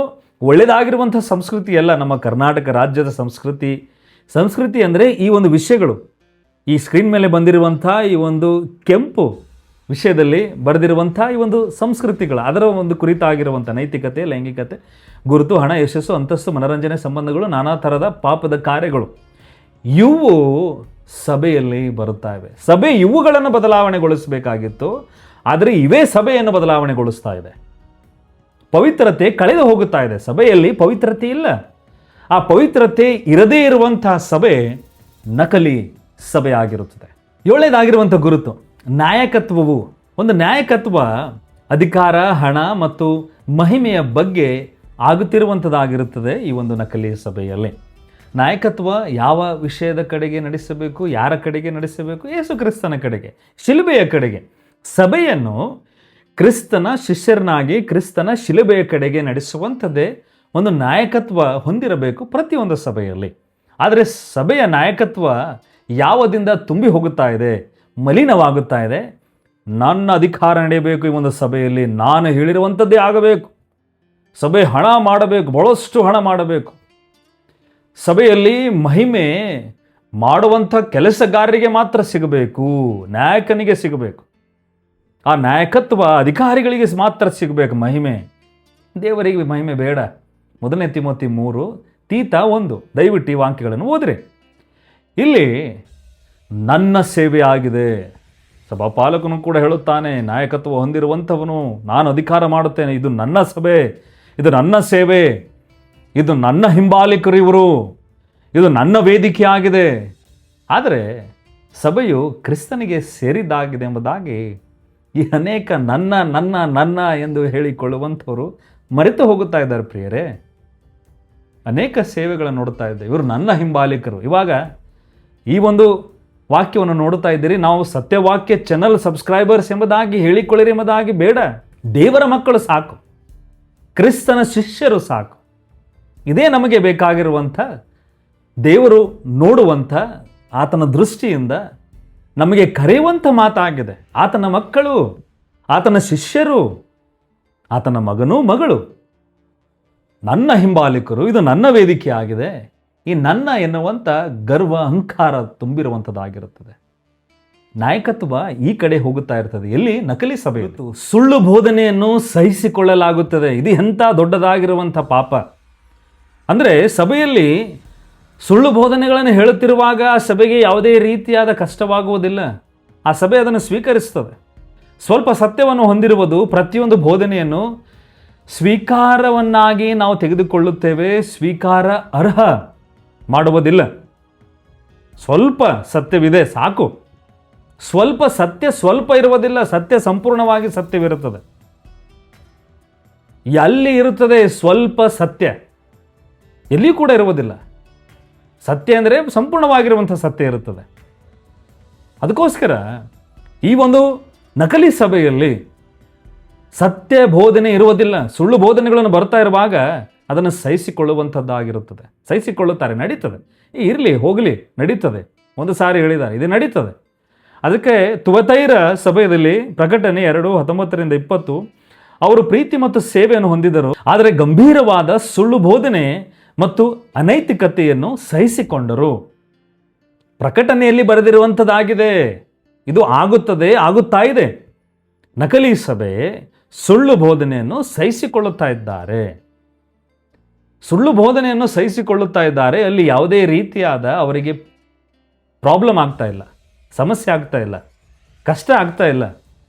ಒಳ್ಳೆಯದಾಗಿರುವಂಥ ಸಂಸ್ಕೃತಿ ಅಲ್ಲ, ನಮ್ಮ ಕರ್ನಾಟಕ ರಾಜ್ಯದ ಸಂಸ್ಕೃತಿ. ಸಂಸ್ಕೃತಿ ಅಂದರೆ ಈ ಒಂದು ವಿಷಯಗಳು, ಈ ಸ್ಕ್ರೀನ್ ಮೇಲೆ ಬಂದಿರುವಂಥ ಈ ಒಂದು ಕೆಂಪು ವಿಷಯದಲ್ಲಿ ಬರೆದಿರುವಂಥ ಈ ಒಂದು ಸಂಸ್ಕೃತಿಗಳು, ಅದರ ಒಂದು ಕುರಿತಾಗಿರುವಂಥ ನೈತಿಕತೆ, ಲೈಂಗಿಕತೆ, ಗುರುತು, ಹಣ, ಯಶಸ್ಸು, ಅಂತಸ್ತು, ಮನರಂಜನೆ, ಸಂಬಂಧಗಳು, ನಾನಾ ಥರದ ಪಾಪದ ಕಾರ್ಯಗಳು, ಇವು ಸಭೆಯಲ್ಲಿ ಬರುತ್ತಾ ಇವೆ. ಸಭೆ ಇವುಗಳನ್ನು ಬದಲಾವಣೆಗೊಳಿಸಬೇಕಾಗಿತ್ತು, ಆದರೆ ಇವೇ ಸಭೆಯನ್ನು ಬದಲಾವಣೆಗೊಳಿಸ್ತಾ ಇದೆ. ಪವಿತ್ರತೆ ಕಳೆದು ಹೋಗುತ್ತಾ ಇದೆ. ಸಭೆಯಲ್ಲಿ ಪವಿತ್ರತೆ ಇಲ್ಲ. ಆ ಪವಿತ್ರತೆ ಇರದೇ ಇರುವಂತಹ ಸಭೆ ನಕಲಿ ಸಭೆ ಆಗಿರುತ್ತದೆ. ಏಳನೇದಾಗಿರುವಂಥ ಗುರುತು ನಾಯಕತ್ವವು. ಒಂದು ನಾಯಕತ್ವ ಅಧಿಕಾರ, ಹಣ ಮತ್ತು ಮಹಿಮೆಯ ಬಗ್ಗೆ ಆಗುತ್ತಿರುವಂಥದ್ದಾಗಿರುತ್ತದೆ ಈ ಒಂದು ನಕಲಿ ಸಭೆಯಲ್ಲಿ. ನಾಯಕತ್ವ ಯಾವ ವಿಷಯದ ಕಡೆಗೆ ನಡೆಸಬೇಕು, ಯಾರ ಕಡೆಗೆ ನಡೆಸಬೇಕು? ಯೇಸು ಕ್ರಿಸ್ತನ ಕಡೆಗೆ, ಶಿಲುಬೆಯ ಕಡೆಗೆ. ಸಭೆಯನ್ನು ಕ್ರಿಸ್ತನ ಶಿಷ್ಯರನ್ನಾಗಿ ಕ್ರಿಸ್ತನ ಶಿಲುಬೆಯ ಕಡೆಗೆ ನಡೆಸುವಂಥದ್ದೇ ಒಂದು ನಾಯಕತ್ವ ಹೊಂದಿರಬೇಕು ಪ್ರತಿಯೊಂದು ಸಭೆಯಲ್ಲಿ. ಆದರೆ ಸಭೆಯ ನಾಯಕತ್ವ ಯಾವದಿಂದ ತುಂಬಿ ಹೋಗುತ್ತಾ ಇದೆ, ಮಲಿನವಾಗುತ್ತಾ ಇದೆ. ನನ್ನ ಅಧಿಕಾರ ನಡೆಯಬೇಕು ಈ ಒಂದು ಸಭೆಯಲ್ಲಿ, ನಾನು ಹೇಳಿರುವಂಥದ್ದೇ ಆಗಬೇಕು, ಸಭೆ ಹಣ ಮಾಡಬೇಕು, ಬಹಳಷ್ಟು ಹಣ ಮಾಡಬೇಕು, ಸಭೆಯಲ್ಲಿ ಮಹಿಮೆ ಮಾಡುವಂಥ ಕೆಲಸಗಾರರಿಗೆ ಮಾತ್ರ ಸಿಗಬೇಕು, ನಾಯಕನಿಗೆ ಸಿಗಬೇಕು, ಆ ನಾಯಕತ್ವ ಅಧಿಕಾರಿಗಳಿಗೆ ಮಾತ್ರ ಸಿಗಬೇಕು ಮಹಿಮೆ. ದೇವರಿಗೆ ಮಹಿಮೆ ಬೇಡ. 1 ತಿಮೋತಿ 3 ತೀತ 1. ದಯವಿಟ್ಟು ಈ ವಾಕ್ಯಗಳನ್ನು ಓದ್ರಿ. ಇಲ್ಲಿ ನನ್ನ ಸೇವೆ ಆಗಿದೆ. ಸಭಾಪಾಲಕನು ಕೂಡ ಹೇಳುತ್ತಾನೆ, ನಾಯಕತ್ವ ಹೊಂದಿರುವಂಥವನು, ನಾನು ಅಧಿಕಾರ ಮಾಡುತ್ತೇನೆ, ಇದು ನನ್ನ ಸಭೆ, ಇದು ನನ್ನ ಸೇವೆ, ಇದು ನನ್ನ ಹಿಂಬಾಲಿಕರು, ಇವರು, ಇದು ನನ್ನ ವೇದಿಕೆ ಆಗಿದೆ. ಆದರೆ ಸಭೆಯು ಕ್ರಿಸ್ತನಿಗೆ ಸೇರಿದ್ದಾಗಿದೆ ಎಂಬುದಾಗಿ ಈ ಅನೇಕ ನನ್ನ ನನ್ನ ನನ್ನ ಎಂದು ಹೇಳಿಕೊಳ್ಳುವಂಥವರು ಮರೆತು ಹೋಗುತ್ತಾ ಇದ್ದಾರೆ ಪ್ರಿಯರೇ. ಅನೇಕ ಸೇವೆಗಳನ್ನು ನೋಡ್ತಾ ಇದ್ದೇವೆ, ಇವರು ನನ್ನ ಹಿಂಬಾಲಿಕರು. ಇವಾಗ ಈ ಒಂದು ವಾಕ್ಯವನ್ನು ನೋಡ್ತಾ ಇದ್ದೀರಿ, ನಾವು ಸತ್ಯವಾಕ್ಯ ಚಾನಲ್ ಸಬ್ಸ್ಕ್ರೈಬರ್ಸ್ ಎಂಬುದಾಗಿ ಹೇಳಿಕೊಳ್ಳಿರಿ ಎಂಬುದಾಗಿ ಬೇಡ. ದೇವರ ಮಕ್ಕಳು ಸಾಕು, ಕ್ರಿಸ್ತನ ಶಿಷ್ಯರು ಸಾಕು. ಇದೇ ನಮಗೆ ಬೇಕಾಗಿರುವಂಥ, ದೇವರು ನೋಡುವಂಥ ಆತನ ದೃಷ್ಟಿಯಿಂದ ನಮಗೆ ಕರೆಯುವಂಥ ಮಾತಾಗಿದೆ. ಆತನ ಮಕ್ಕಳು, ಆತನ ಶಿಷ್ಯರು, ಆತನ ಮಗನೂ ಮಗಳು ನನ್ನ ಹಿಂಬಾಲಿಕರು, ಇದು ನನ್ನ ವೇದಿಕೆ ಆಗಿದೆ. ಈ ನನ್ನ ಎನ್ನುವಂಥ ಗರ್ವ, ಅಹಂಕಾರ ತುಂಬಿರುವಂಥದ್ದಾಗಿರುತ್ತದೆ. ನಾಯಕತ್ವ ಈ ಕಡೆ ಹೋಗುತ್ತಾ ಇರ್ತದೆ. ಎಲ್ಲಿ? ನಕಲಿ ಸಭೆ. ಸುಳ್ಳು ಬೋಧನೆಯನ್ನು ಸಹಿಸಿಕೊಳ್ಳಲಾಗುತ್ತದೆ. ಇದು ಎಂಥ ದೊಡ್ಡದಾಗಿರುವಂಥ ಪಾಪ. ಅಂದರೆ ಸಭೆಯಲ್ಲಿ ಸುಳ್ಳು ಬೋಧನೆಗಳನ್ನು ಹೇಳುತ್ತಿರುವಾಗ ಆ ಸಭೆಗೆ ಯಾವುದೇ ರೀತಿಯಾದ ಕಷ್ಟವಾಗುವುದಿಲ್ಲ. ಆ ಸಭೆ ಅದನ್ನು ಸ್ವೀಕರಿಸ್ತದೆ. ಸ್ವಲ್ಪ ಸತ್ಯವನ್ನು ಹೊಂದಿರುವುದು ಪ್ರತಿಯೊಂದು ಬೋಧನೆಯನ್ನು ಸ್ವೀಕಾರವನ್ನಾಗಿ ನಾವು ತೆಗೆದುಕೊಳ್ಳುತ್ತೇವೆ, ಸ್ವೀಕಾರ ಅರ್ಹ ಮಾಡುವುದಿಲ್ಲ. ಸ್ವಲ್ಪ ಸತ್ಯವಿದೆ ಸಾಕು. ಸ್ವಲ್ಪ ಸತ್ಯ ಸ್ವಲ್ಪ ಇರುವುದಿಲ್ಲ, ಸತ್ಯ ಸಂಪೂರ್ಣವಾಗಿ ಸತ್ಯವಿರುತ್ತದೆ. ಎಲ್ಲಿ ಇರುತ್ತದೆ ಸ್ವಲ್ಪ ಸತ್ಯ, ಎಲ್ಲಿಯೂ ಕೂಡ ಇರುವುದಿಲ್ಲ. ಸತ್ಯ ಅಂದರೆ ಸಂಪೂರ್ಣವಾಗಿರುವಂಥ ಸತ್ಯ ಇರುತ್ತದೆ. ಅದಕ್ಕೋಸ್ಕರ ಈ ಒಂದು ನಕಲಿ ಸಭೆಯಲ್ಲಿ ಸತ್ಯ ಬೋಧನೆ ಇರುವುದಿಲ್ಲ. ಸುಳ್ಳು ಬೋಧನೆಗಳನ್ನು ಬರ್ತಾ ಇರುವಾಗ ಅದನ್ನು ಸಹಿಸಿಕೊಳ್ಳುವಂಥದ್ದಾಗಿರುತ್ತದೆ. ಸಹಿಸಿಕೊಳ್ಳುತ್ತಾರೆ, ನಡೀತದೆ, ಇರಲಿ ಹೋಗಲಿ, ನಡೀತದೆ. ಒಂದು ಸಾರಿ ಹೇಳಿದ್ದಾರೆ, ಇದು ನಡೀತದೆ. ಅದಕ್ಕೆ ತುವತೈರ ಸಭೆಯಲ್ಲಿ ಪ್ರಕಟಣೆ 2:19-20 ಅವರು ಪ್ರೀತಿ ಮತ್ತು ಸೇವೆಯನ್ನು ಹೊಂದಿದರು, ಆದರೆ ಗಂಭೀರವಾದ ಸುಳ್ಳು ಬೋಧನೆ ಮತ್ತು ಅನೈತಿಕತೆಯನ್ನು ಸಹಿಸಿಕೊಂಡರು. ಪ್ರಕಟಣೆಯಲ್ಲಿ ಬರೆದಿರುವಂಥದ್ದಾಗಿದೆ. ಇದು ಆಗುತ್ತದೆ, ಆಗುತ್ತಾ ಇದೆ. ನಕಲಿ ಸಭೆ ಸುಳ್ಳು ಬೋಧನೆಯನ್ನು ಸಹಿಸಿಕೊಳ್ಳುತ್ತಾ ಇದ್ದಾರೆ. ಸುಳ್ಳು ಬೋಧನೆಯನ್ನು ಸಹಿಸಿಕೊಳ್ಳುತ್ತಾ ಇದ್ದಾರೆ. ಅಲ್ಲಿ ಯಾವುದೇ ರೀತಿಯಾದ ಅವರಿಗೆ ಪ್ರಾಬ್ಲಮ್ ಆಗ್ತಾ ಇಲ್ಲ, ಸಮಸ್ಯೆ ಆಗ್ತಾ ಇಲ್ಲ, ಕಷ್ಟ ಆಗ್ತಾ ಇಲ್ಲ.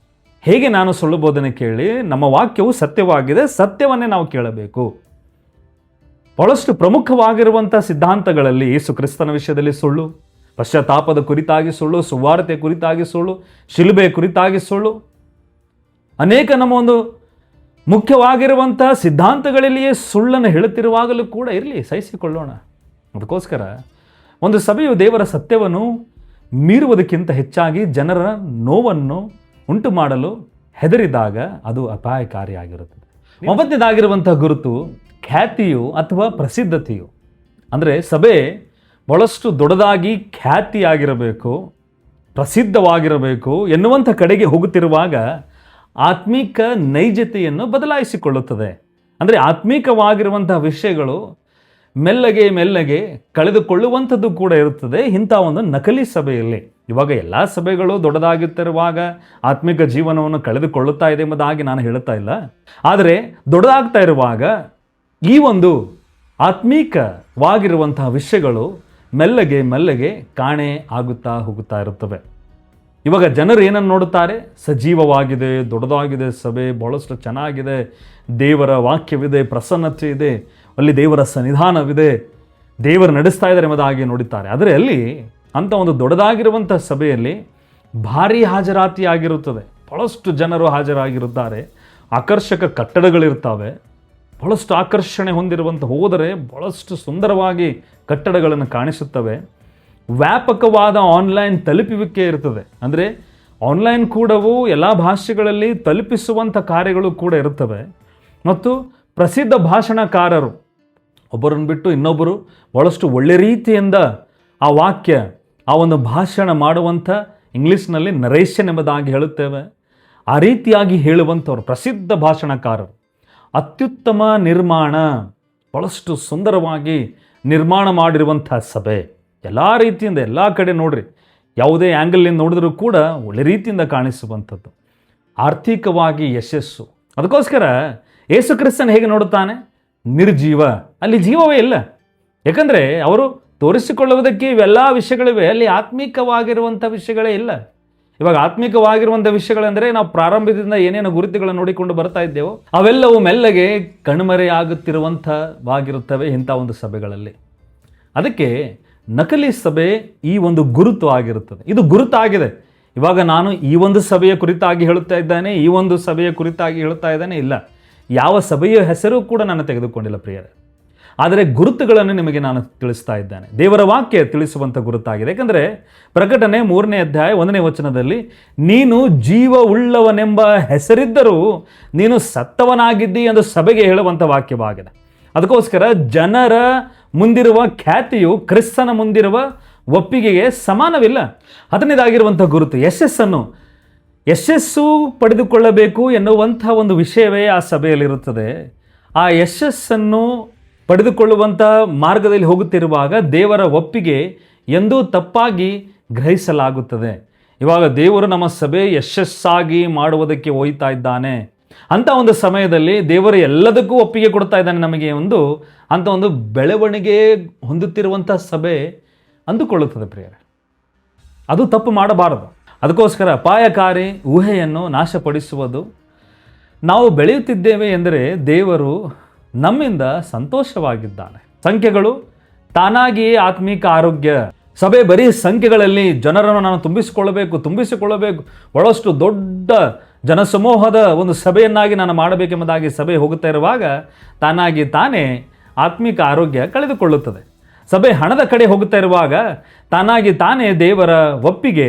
ಹೇಗೆ ನಾನು ಸುಳ್ಳು ಬೋಧನೆ ಕೇಳಿ? ನಮ್ಮ ವಾಕ್ಯವು ಸತ್ಯವಾಗಿದೆ, ಸತ್ಯವನ್ನೇ ನಾವು ಕೇಳಬೇಕು. ಬಹಳಷ್ಟು ಪ್ರಮುಖವಾಗಿರುವಂಥ ಸಿದ್ಧಾಂತಗಳಲ್ಲಿ ಯೇಸು ಕ್ರಿಸ್ತನ ವಿಷಯದಲ್ಲಿ ಸುಳ್ಳು, ಪಶ್ಚಾತ್ತಾಪದ ಕುರಿತಾಗಿ ಸುಳ್ಳು, ಸುವಾರ್ತೆ ಕುರಿತಾಗಿ ಸುಳ್ಳು, ಶಿಲುಬೆ ಕುರಿತಾಗಿ ಸುಳ್ಳು, ಅನೇಕ ನಮ್ಮ ಒಂದು ಮುಖ್ಯವಾಗಿರುವಂಥ ಸಿದ್ಧಾಂತಗಳಲ್ಲಿಯೇ ಸುಳ್ಳನ್ನು ಹೇಳುತ್ತಿರುವಾಗಲೂ ಕೂಡ ಇರಲಿ, ಸಹಿಸಿಕೊಳ್ಳೋಣ. ಅದಕ್ಕೋಸ್ಕರ ಒಂದು ಸಭೆಯು ದೇವರ ಸತ್ಯವನ್ನು ಮೀರುವುದಕ್ಕಿಂತ ಹೆಚ್ಚಾಗಿ ಜನರ ನೋವನ್ನು ಉಂಟು ಮಾಡಲು ಹೆದರಿದಾಗ ಅದು ಅಪಾಯಕಾರಿಯಾಗಿರುತ್ತದೆ. 9ನೇದಾಗಿರುವಂಥ ಗುರುತು ಖ್ಯಾತಿಯು ಅಥವಾ ಪ್ರಸಿದ್ಧತೆಯು. ಅಂದರೆ ಸಭೆ ಬಹಳಷ್ಟು ದೊಡ್ಡದಾಗಿ ಖ್ಯಾತಿಯಾಗಿರಬೇಕು, ಪ್ರಸಿದ್ಧವಾಗಿರಬೇಕು ಎನ್ನುವಂಥ ಕಡೆಗೆ ಹೋಗುತ್ತಿರುವಾಗ ಆತ್ಮಿಕ ನೈಜತೆಯನ್ನು ಬದಲಾಯಿಸಿಕೊಳ್ಳುತ್ತದೆ. ಅಂದರೆ ಆತ್ಮಿಕವಾಗಿರುವಂಥ ವಿಷಯಗಳು ಮೆಲ್ಲಗೆ ಮೆಲ್ಲಗೆ ಕಳೆದುಕೊಳ್ಳುವಂಥದ್ದು ಕೂಡ ಇರುತ್ತದೆ ಇಂಥ ಒಂದು ನಕಲಿ ಸಭೆಯಲ್ಲಿ. ಇವಾಗ ಎಲ್ಲ ಸಭೆಗಳು ದೊಡ್ಡದಾಗುತ್ತಿರುವಾಗ ಆತ್ಮಿಕ ಜೀವನವನ್ನು ಕಳೆದುಕೊಳ್ಳುತ್ತಾ ಇದೆ ಎಂಬುದಾಗಿ ನಾನು ಹೇಳುತ್ತಾ ಇಲ್ಲ. ಆದರೆ ದೊಡ್ಡದಾಗ್ತಾ ಇರುವಾಗ ಈ ಒಂದು ಆತ್ಮೀಕವಾಗಿರುವಂತಹ ವಿಷಯಗಳು ಮೆಲ್ಲಗೆ ಮೆಲ್ಲಗೆ ಕಾಣೆ ಆಗುತ್ತಾ ಹೋಗುತ್ತಾ ಇರುತ್ತವೆ. ಇವಾಗ ಜನರು ಏನನ್ನು ನೋಡುತ್ತಾರೆ? ಸಜೀವವಾಗಿದೆ, ದೊಡ್ಡದಾಗಿದೆ ಸಭೆ, ಬಹಳಷ್ಟು ಚೆನ್ನಾಗಿದೆ, ದೇವರ ವಾಕ್ಯವಿದೆ, ಪ್ರಸನ್ನತೆ ಇದೆ, ಅಲ್ಲಿ ದೇವರ ಸನ್ನಿಧಾನವಿದೆ, ದೇವರು ನಡೆಸ್ತಾ ಇದ್ದಾರೆ ಎಂಬುದಾಗಿ ನೋಡುತ್ತಾರೆ. ಆದರೆ ಅಲ್ಲಿ ಅಂಥ ಒಂದು ದೊಡ್ಡದಾಗಿರುವಂಥ ಸಭೆಯಲ್ಲಿ ಭಾರೀ ಹಾಜರಾತಿ ಆಗಿರುತ್ತದೆ. ಬಹಳಷ್ಟು ಜನರು ಹಾಜರಾಗಿರುತ್ತಾರೆ. ಆಕರ್ಷಕ ಕಟ್ಟಡಗಳಿರ್ತವೆ, ಬಹಳಷ್ಟು ಆಕರ್ಷಣೆ ಹೊಂದಿರುವಂಥ, ಹೋದರೆ ಬಹಳಷ್ಟು ಸುಂದರವಾಗಿ ಕಟ್ಟಡಗಳನ್ನು ಕಾಣಿಸುತ್ತವೆ. ವ್ಯಾಪಕವಾದ ಆನ್ಲೈನ್ ತಲುಪುವಿಕೆ ಇರ್ತದೆ. ಅಂದರೆ ಆನ್ಲೈನ್ ಕೂಡವೂ ಎಲ್ಲ ಭಾಷೆಗಳಲ್ಲಿ ತಲುಪಿಸುವಂಥ ಕಾರ್ಯಗಳು ಕೂಡ ಇರ್ತವೆ. ಮತ್ತು ಪ್ರಸಿದ್ಧ ಭಾಷಣಕಾರರು ಒಬ್ಬರನ್ನು ಬಿಟ್ಟು ಇನ್ನೊಬ್ಬರು ಬಹಳಷ್ಟು ಒಳ್ಳೆ ರೀತಿಯಿಂದ ಆ ವಾಕ್ಯ, ಆ ಒಂದು ಭಾಷಣ ಮಾಡುವಂಥ, ಇಂಗ್ಲೀಷ್ನಲ್ಲಿ ನರೇಷನ್ ಎಂಬುದಾಗಿ ಹೇಳುತ್ತೇವೆ, ಆ ರೀತಿಯಾಗಿ ಹೇಳುವಂಥವ್ರು ಪ್ರಸಿದ್ಧ ಭಾಷಣಕಾರರು. ಅತ್ಯುತ್ತಮ ನಿರ್ಮಾಣ, ಬಹಳಷ್ಟು ಸುಂದರವಾಗಿ ನಿರ್ಮಾಣ ಮಾಡಿರುವಂಥ ಸಭೆ, ಎಲ್ಲ ರೀತಿಯಿಂದ ಎಲ್ಲ ಕಡೆ ನೋಡ್ರಿ, ಯಾವುದೇ ಆ್ಯಂಗಲ್ನಿಂದ ನೋಡಿದ್ರೂ ಕೂಡ ಒಳ್ಳೆ ರೀತಿಯಿಂದ ಕಾಣಿಸುವಂಥದ್ದು. ಆರ್ಥಿಕವಾಗಿ ಯಶಸ್ಸು. ಅದಕ್ಕೋಸ್ಕರ ಯೇಸು ಕ್ರಿಸ್ತನ ಹೇಗೆ ನೋಡುತ್ತಾನೆ? ನಿರ್ಜೀವ, ಅಲ್ಲಿ ಜೀವವೇ ಇಲ್ಲ. ಯಾಕಂದರೆ ಅವರು ತೋರಿಸಿಕೊಳ್ಳುವುದಕ್ಕೆ ಇವೆಲ್ಲ ವಿಷಯಗಳಿವೆ, ಅಲ್ಲಿ ಆತ್ಮಿಕವಾಗಿರುವಂಥ ವಿಷಯಗಳೇ ಇಲ್ಲ. ಇವಾಗ ಆತ್ಮಿಕವಾಗಿರುವಂಥ ವಿಷಯಗಳೆಂದರೆ ನಾವು ಪ್ರಾರಂಭದಿಂದ ಏನೇನು ಗುರುತುಗಳನ್ನು ನೋಡಿಕೊಂಡು ಬರ್ತಾ ಇದ್ದೇವೋ ಅವೆಲ್ಲವೂ ಮೆಲ್ಲಗೆ ಕಣ್ಮರೆಯಾಗುತ್ತಿರುವಂಥವಾಗಿರುತ್ತವೆ ಇಂಥ ಒಂದು ಸಭೆಗಳಲ್ಲಿ. ಅದಕ್ಕೆ ನಕಲಿ ಸಭೆ ಈ ಒಂದು ಗುರುತು ಆಗಿರುತ್ತದೆ. ಇದು ಗುರುತಾಗಿದೆ. ಇವಾಗ ನಾನು ಈ ಒಂದು ಸಭೆಯ ಕುರಿತಾಗಿ ಹೇಳುತ್ತಾ ಇದ್ದಾನೆ, ಈ ಒಂದು ಸಭೆಯ ಕುರಿತಾಗಿ ಹೇಳುತ್ತಾ ಇದ್ದಾನೆ, ಇಲ್ಲ, ಯಾವ ಸಭೆಯ ಹೆಸರು ಕೂಡ ನಾನು ತೆಗೆದುಕೊಂಡಿಲ್ಲ ಪ್ರಿಯರೇ. ಆದರೆ ಗುರುತುಗಳನ್ನು ನಿಮಗೆ ನಾನು ತಿಳಿಸ್ತಾ ಇದ್ದೇನೆ. ದೇವರ ವಾಕ್ಯ ತಿಳಿಸುವಂಥ ಗುರುತಾಗಿದೆ. ಯಾಕಂದರೆ ಪ್ರಕಟಣೆ 3ನೇ ಅಧ್ಯಾಯ 1ನೇ ವಚನದಲ್ಲಿ, ನೀನು ಜೀವ ಉಳ್ಳವನೆಂಬ ಹೆಸರಿದ್ದರೂ ನೀನು ಸತ್ತವನಾಗಿದ್ದಿ ಎಂದು ಸಭೆಗೆ ಹೇಳುವಂಥ ವಾಕ್ಯವಾಗಿದೆ. ಅದಕ್ಕೋಸ್ಕರ ಜನರ ಮುಂದಿರುವ ಖ್ಯಾತಿಯು ಕ್ರಿಸ್ತನ ಮುಂದಿರುವ ಒಪ್ಪಿಗೆಗೆ ಸಮಾನವಿಲ್ಲ. 10ನೇದಾಗಿರುವಂಥ ಗುರುತು ಯಶಸ್ಸು ಪಡೆದುಕೊಳ್ಳಬೇಕು ಎನ್ನುವಂಥ ಒಂದು ವಿಷಯವೇ ಆ ಸಭೆಯಲ್ಲಿರುತ್ತದೆ. ಆ ಯಶಸ್ಸನ್ನು ಪಡೆದುಕೊಳ್ಳುವಂಥ ಮಾರ್ಗದಲ್ಲಿ ಹೋಗುತ್ತಿರುವಾಗ ದೇವರ ಒಪ್ಪಿಗೆ ಎಂದೂ ತಪ್ಪಾಗಿ ಗ್ರಹಿಸಲಾಗುತ್ತದೆ. ಇವಾಗ ದೇವರು ನಮ್ಮ ಸಭೆ ಯಶಸ್ಸಾಗಿ ಮಾಡುವುದಕ್ಕೆ ಹೋಯ್ತಾ ಇದ್ದಾನೆ ಅಂಥ ಒಂದು ಸಮಯದಲ್ಲಿ ದೇವರು ಎಲ್ಲದಕ್ಕೂ ಒಪ್ಪಿಗೆ ಕೊಡ್ತಾ ಇದ್ದಾನೆ ನಮಗೆ ಅಂಥ ಒಂದು ಬೆಳವಣಿಗೆ ಹೊಂದುತ್ತಿರುವಂಥ ಸಭೆ ಅಂದುಕೊಳ್ಳುತ್ತದೆ ಪ್ರಿಯರೇ. ಅದು ತಪ್ಪು ಮಾಡಬಾರದು. ಅದಕ್ಕೋಸ್ಕರ ಅಪಾಯಕಾರಿ ಊಹೆಯನ್ನು ನಾಶಪಡಿಸುವುದು. ನಾವು ಬೆಳೆಯುತ್ತಿದ್ದೇವೆ ಎಂದರೆ ದೇವರು ನಮ್ಮಿಂದ ಸಂತೋಷವಾಗಿದ್ದಾನೆ. ಸಂಖ್ಯೆಗಳು ತಾನಾಗಿಯೇ ಆತ್ಮಿಕ ಆರೋಗ್ಯ. ಸಭೆ ಬರೀ ಸಂಖ್ಯೆಗಳಲ್ಲಿ ಜನರನ್ನು ನಾನು ತುಂಬಿಸಿಕೊಳ್ಳಬೇಕು, ಬಹಳಷ್ಟು ದೊಡ್ಡ ಜನಸಮೂಹದ ಒಂದು ಸಭೆಯನ್ನಾಗಿ ನಾನು ಮಾಡಬೇಕೆಂಬುದಾಗಿ ಸಭೆ ಹೋಗುತ್ತಾ ಇರುವಾಗ ತಾನಾಗಿ ತಾನೇ ಆತ್ಮಿಕ ಆರೋಗ್ಯ ಕಳೆದುಕೊಳ್ಳುತ್ತದೆ. ಸಭೆ ಹಣದ ಕಡೆ ಹೋಗುತ್ತಾ ಇರುವಾಗ ತಾನಾಗಿ ತಾನೇ ದೇವರ ಒಪ್ಪಿಗೆ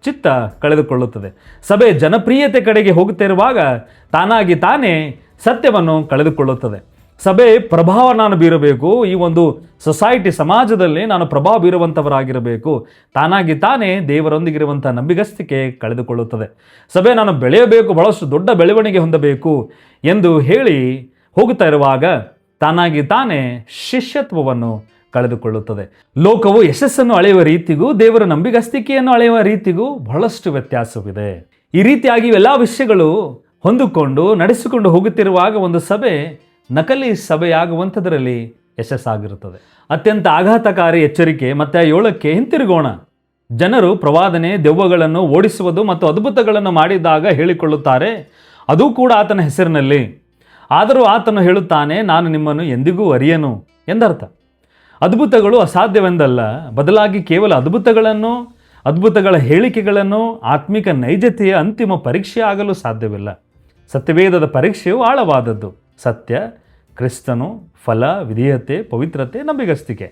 ಚಿತ್ತ ಕಳೆದುಕೊಳ್ಳುತ್ತದೆ. ಸಭೆ ಜನಪ್ರಿಯತೆ ಕಡೆಗೆ ಹೋಗುತ್ತಾ ಇರುವಾಗ ತಾನಾಗಿ ತಾನೇ ಸತ್ಯವನ್ನು ಕಳೆದುಕೊಳ್ಳುತ್ತದೆ. ಸಭೆ ಪ್ರಭಾವ ನಾನು ಬೀರಬೇಕು, ಈ ಒಂದು ಸೊಸೈಟಿ ಸಮಾಜದಲ್ಲಿ ನಾನು ಪ್ರಭಾವ ಬೀರುವಂಥವರಾಗಿರಬೇಕು, ತಾನಾಗಿ ತಾನೇ ದೇವರೊಂದಿಗಿರುವಂಥ ನಂಬಿಗಸ್ತಿಕೆ ಕಳೆದುಕೊಳ್ಳುತ್ತದೆ. ಸಭೆ ನಾನು ಬೆಳೆಯಬೇಕು, ಬಹಳಷ್ಟು ದೊಡ್ಡ ಬೆಳವಣಿಗೆ ಹೊಂದಬೇಕು ಎಂದು ಹೇಳಿ ಹೋಗುತ್ತಾ ಇರುವಾಗ ತಾನಾಗಿ ತಾನೇ ಶಿಷ್ಯತ್ವವನ್ನು ಕಳೆದುಕೊಳ್ಳುತ್ತದೆ. ಲೋಕವು ಯಶಸ್ಸನ್ನು ಅಳೆಯುವ ರೀತಿಗೂ ದೇವರ ನಂಬಿಗಸ್ತಿಕೆಯನ್ನು ಅಳೆಯುವ ರೀತಿಗೂ ಬಹಳಷ್ಟು ವ್ಯತ್ಯಾಸವಿದೆ. ಈ ರೀತಿಯಾಗಿ ಇವೆಲ್ಲ ವಿಷಯಗಳು ಹೊಂದಿಕೊಂಡು ನಡೆಸಿಕೊಂಡು ಹೋಗುತ್ತಿರುವಾಗ ಒಂದು ಸಭೆ ನಕಲಿ ಸಭೆಯಾಗುವಂಥದ್ರಲ್ಲಿ ಯಶಸ್ಸಾಗಿರುತ್ತದೆ. ಅತ್ಯಂತ ಆಘಾತಕಾರಿ ಎಚ್ಚರಿಕೆ. ಮತ್ತೆ 7ಕ್ಕೆ ಹಿಂತಿರುಗೋಣ. ಜನರು ಪ್ರವಾದನೆ, ದೆವ್ವಗಳನ್ನು ಓಡಿಸುವುದು ಮತ್ತು ಅದ್ಭುತಗಳನ್ನು ಮಾಡಿದಾಗ ಹೇಳಿಕೊಳ್ಳುತ್ತಾರೆ, ಅದೂ ಕೂಡ ಆತನ ಹೆಸರಿನಲ್ಲಿ. ಆದರೂ ಆತನು ಹೇಳುತ್ತಾನೆ, ನಾನು ನಿಮ್ಮನ್ನು ಎಂದಿಗೂ ಅರಿಯನು ಎಂದರ್ಥ. ಅದ್ಭುತಗಳು ಅಸಾಧ್ಯವೆಂದಲ್ಲ, ಬದಲಾಗಿ ಕೇವಲ ಅದ್ಭುತಗಳ ಹೇಳಿಕೆಗಳನ್ನು ಆತ್ಮಿಕ ನೈಜತೆಯ ಅಂತಿಮ ಪರೀಕ್ಷೆ ಆಗಲು ಸಾಧ್ಯವಿಲ್ಲ. ಸತ್ಯವೇದದ ಪರೀಕ್ಷೆಯು ಆಳವಾದದ್ದು. ಸತ್ಯ, ಕ್ರಿಸ್ತನು, ಫಲ, ವಿಧೇಯತೆ, ಪವಿತ್ರತೆ, ನಂಬಿಗಸ್ತಿಕೆ.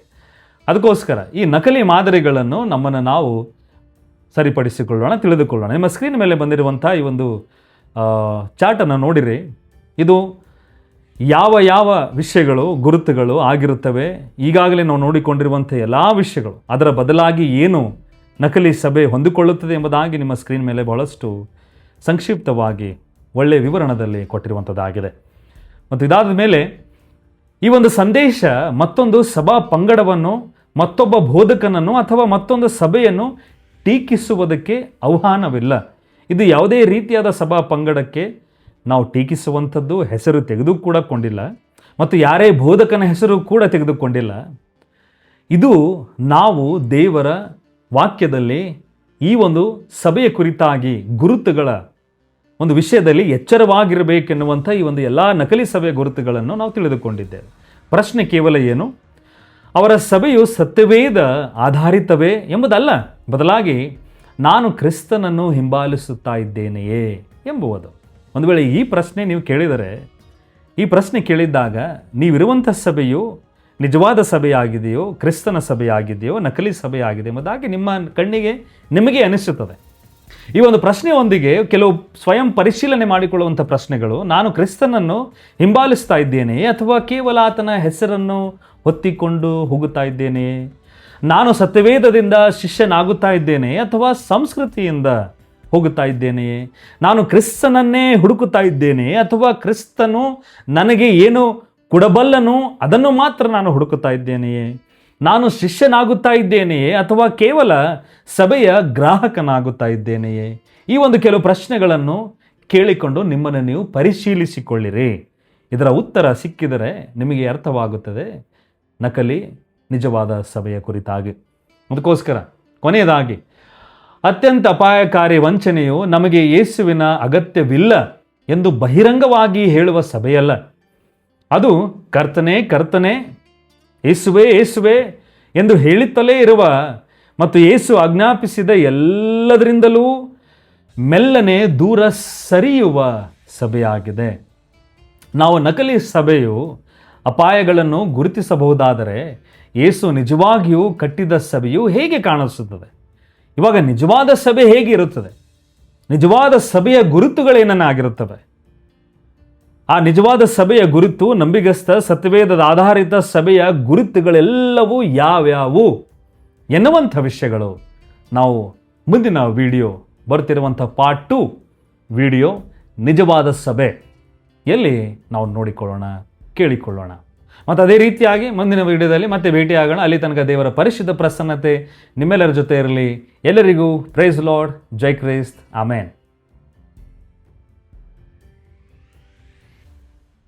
ಅದಕ್ಕೋಸ್ಕರ ಈ ನಕಲಿ ಮಾದರಿಗಳನ್ನು ನಮ್ಮನ್ನು ನಾವು ಸರಿಪಡಿಸಿಕೊಳ್ಳೋಣ, ತಿಳಿದುಕೊಳ್ಳೋಣ. ನಿಮ್ಮ ಸ್ಕ್ರೀನ್ ಮೇಲೆ ಬಂದಿರುವಂಥ ಈ ಒಂದು ಚಾರ್ಟನ್ನು ನೋಡಿರಿ. ಇದು ಯಾವ ವಿಷಯಗಳು ಗುರುತುಗಳು ಆಗಿರುತ್ತವೆ, ಈಗಾಗಲೇ ನಾವು ನೋಡಿಕೊಂಡಿರುವಂಥ ಎಲ್ಲ ವಿಷಯಗಳು, ಅದರ ಬದಲಾಗಿ ಏನು ನಕಲಿ ಸಭೆ ಹೊಂದಿಕೊಳ್ಳುತ್ತದೆ ಎಂಬುದಾಗಿ ನಿಮ್ಮ ಸ್ಕ್ರೀನ್ ಮೇಲೆ ಬಹಳಷ್ಟು ಸಂಕ್ಷಿಪ್ತವಾಗಿ ಒಳ್ಳೆಯ ವಿವರಣದಲ್ಲಿ ಕೊಟ್ಟಿರುವಂಥದ್ದಾಗಿದೆ. ಮತ್ತು ಇದಾದ ಮೇಲೆ ಈ ಒಂದು ಸಂದೇಶ ಮತ್ತೊಂದು ಸಭಾ ಪಂಗಡವನ್ನು, ಮತ್ತೊಬ್ಬ ಬೋಧಕನನ್ನು ಅಥವಾ ಮತ್ತೊಂದು ಸಭೆಯನ್ನು ಟೀಕಿಸುವುದಕ್ಕೆ ಆಹ್ವಾನವಿಲ್ಲ. ಇದು ಯಾವುದೇ ರೀತಿಯಾದ ಸಭಾ ಪಂಗಡಕ್ಕೆ ನಾವು ಟೀಕಿಸುವಂಥದ್ದು ಹೆಸರು ತೆಗೆದುಕೊಂಡಿಲ್ಲ ಮತ್ತು ಯಾರೇ ಬೋಧಕನ ಹೆಸರು ಕೂಡ ತೆಗೆದುಕೊಂಡಿಲ್ಲ. ಇದು ನಾವು ದೇವರ ವಾಕ್ಯದಲ್ಲಿ ಈ ಒಂದು ಸಭೆಯ ಕುರಿತಾಗಿ ಗುರುತುಗಳ ಒಂದು ವಿಷಯದಲ್ಲಿ ಎಚ್ಚರವಾಗಿರಬೇಕೆನ್ನುವಂಥ ಈ ಒಂದು ಎಲ್ಲ ನಕಲಿ ಸಭೆಯ ಗುರುತುಗಳನ್ನು ನಾವು ತಿಳಿದುಕೊಂಡಿದ್ದೇವೆ. ಪ್ರಶ್ನೆ ಕೇವಲ ಏನು? ಅವರ ಸಭೆಯು ಸತ್ಯವೇದ ಆಧಾರಿತವೇ ಎಂಬುದಲ್ಲ, ಬದಲಾಗಿ ನಾನು ಕ್ರಿಸ್ತನನ್ನು ಹಿಂಬಾಲಿಸುತ್ತಾ ಇದ್ದೇನೆಯೇ ಎಂಬುವುದು. ಒಂದು ವೇಳೆ ಈ ಪ್ರಶ್ನೆ ನೀವು ಕೇಳಿದರೆ, ಈ ಪ್ರಶ್ನೆ ಕೇಳಿದ್ದಾಗ ನೀವಿರುವಂಥ ಸಭೆಯು ನಿಜವಾದ ಸಭೆಯಾಗಿದೆಯೋ, ಕ್ರಿಸ್ತನ ಸಭೆಯಾಗಿದೆಯೋ, ನಕಲಿ ಸಭೆಯಾಗಿದೆ ಎಂಬುದಾಗಿ ನಿಮ್ಮ ಕಣ್ಣಿಗೆ ನಿಮಗೆ ಅನಿಸುತ್ತದೆ. ಈ ಒಂದು ಪ್ರಶ್ನೆಯೊಂದಿಗೆ ಕೆಲವು ಸ್ವಯಂ ಪರಿಶೀಲನೆ ಮಾಡಿಕೊಳ್ಳುವಂಥ ಪ್ರಶ್ನೆಗಳು: ನಾನು ಕ್ರಿಸ್ತನನ್ನು ಹಿಂಬಾಲಿಸ್ತಾ ಇದ್ದೇನೆಯೇ ಅಥವಾ ಕೇವಲ ಆತನ ಹೆಸರನ್ನು ಹೊತ್ತಿಕೊಂಡು ಹೋಗುತ್ತಾ ಇದ್ದೇನೆಯೇ? ನಾನು ಸತ್ಯವೇದದಿಂದ ಶಿಷ್ಯನಾಗುತ್ತಾ ಇದ್ದೇನೆಯೇ ಅಥವಾ ಸಂಸ್ಕೃತಿಯಿಂದ ಹೋಗುತ್ತಾ ಇದ್ದೇನೆಯೇ? ನಾನು ಕ್ರಿಸ್ತನನ್ನೇ ಹುಡುಕುತ್ತಾ ಇದ್ದೇನೆಯೇ ಅಥವಾ ಕ್ರಿಸ್ತನು ನನಗೆ ಏನು ಕೊಡಬಲ್ಲನು ಅದನ್ನು ಮಾತ್ರ ನಾನು ಹುಡುಕುತ್ತಾ ಇದ್ದೇನೆಯೇ? ನಾನು ಶಿಷ್ಯನಾಗುತ್ತಾ ಇದ್ದೇನೆಯೇ ಅಥವಾ ಕೇವಲ ಸಭೆಯ ಗ್ರಾಹಕನಾಗುತ್ತಾ ಇದ್ದೇನೆಯೇ? ಈ ಒಂದು ಕೆಲವು ಪ್ರಶ್ನೆಗಳನ್ನು ಕೇಳಿಕೊಂಡು ನಿಮ್ಮನ್ನು ನೀವು ಪರಿಶೀಲಿಸಿಕೊಳ್ಳಿರಿ. ಇದರ ಉತ್ತರ ಸಿಕ್ಕಿದರೆ ನಿಮಗೆ ಅರ್ಥವಾಗುತ್ತದೆ ನಕಲಿ ನಿಜವಾದ ಸಭೆಯ ಕುರಿತಾಗಿ. ಅದಕ್ಕೋಸ್ಕರ ಕೊನೆಯದಾಗಿ, ಅತ್ಯಂತ ಅಪಾಯಕಾರಿ ವಂಚನೆಯು ನಮಗೆ ಯೇಸುವಿನ ಅಗತ್ಯವಿಲ್ಲ ಎಂದು ಬಹಿರಂಗವಾಗಿ ಹೇಳುವ ಸಭೆಯಲ್ಲ. ಅದು ಕರ್ತನೇ ಕರ್ತನೇ, ಯೇಸುವೇ ಯೇಸುವೇ ಎಂದು ಹೇಳುತ್ತಲೇ ಇರುವ ಮತ್ತು ಯೇಸು ಆಜ್ಞಾಪಿಸಿದ ಎಲ್ಲದರಿಂದಲೂ ಮೆಲ್ಲನೆ ದೂರ ಸರಿಯುವ ಸಭೆಯಾಗಿದೆ. ನಾವು ನಕಲಿ ಸಭೆಯು ಅಪಾಯಗಳನ್ನು ಗುರುತಿಸಬಹುದಾದರೆ ಯೇಸು ನಿಜವಾಗಿಯೂ ಕಟ್ಟಿದ ಸಭೆಯು ಹೇಗೆ ಕಾಣಿಸುತ್ತದೆ? ಇವಾಗ ನಿಜವಾದ ಸಭೆ ಹೇಗೆ ಇರುತ್ತದೆ? ನಿಜವಾದ ಸಭೆಯ ಗುರುತುಗಳೇನಾಗಿರುತ್ತವೆ? ಆ ನಿಜವಾದ ಸಭೆಯ ಗುರುತು, ನಂಬಿಗಸ್ತ ಸತ್ಯವೇದದ ಆಧಾರಿತ ಸಭೆಯ ಗುರುತುಗಳೆಲ್ಲವೂ ಯಾವ್ಯಾವು ಎನ್ನುವಂಥ ವಿಷಯಗಳು ನಾವು ಮುಂದಿನ ವಿಡಿಯೋ, ಬರ್ತಿರುವಂಥ ಪಾರ್ಟ್ 2 ವಿಡಿಯೋ ನಿಜವಾದ ಸಭೆ ಎಲ್ಲಿ ನಾವು ನೋಡಿಕೊಳ್ಳೋಣ, ಕೇಳಿಕೊಳ್ಳೋಣ. ಮತ್ತು ಅದೇ ರೀತಿಯಾಗಿ ಮುಂದಿನ ವಿಡಿಯೋದಲ್ಲಿ ಮತ್ತೆ ಭೇಟಿಯಾಗೋಣ. ಅಲ್ಲಿ ತನಕ ದೇವರ ಪರಿಶುದ್ಧ ಪ್ರಸನ್ನತೆ ನಿಮ್ಮೆಲ್ಲರ ಜೊತೆ ಇರಲಿ. ಎಲ್ಲರಿಗೂ ಪ್ರೈಸ್ ಲಾರ್ಡ್, ಜೈ ಕ್ರಿಸ್ತ್, ಆಮೇನ್.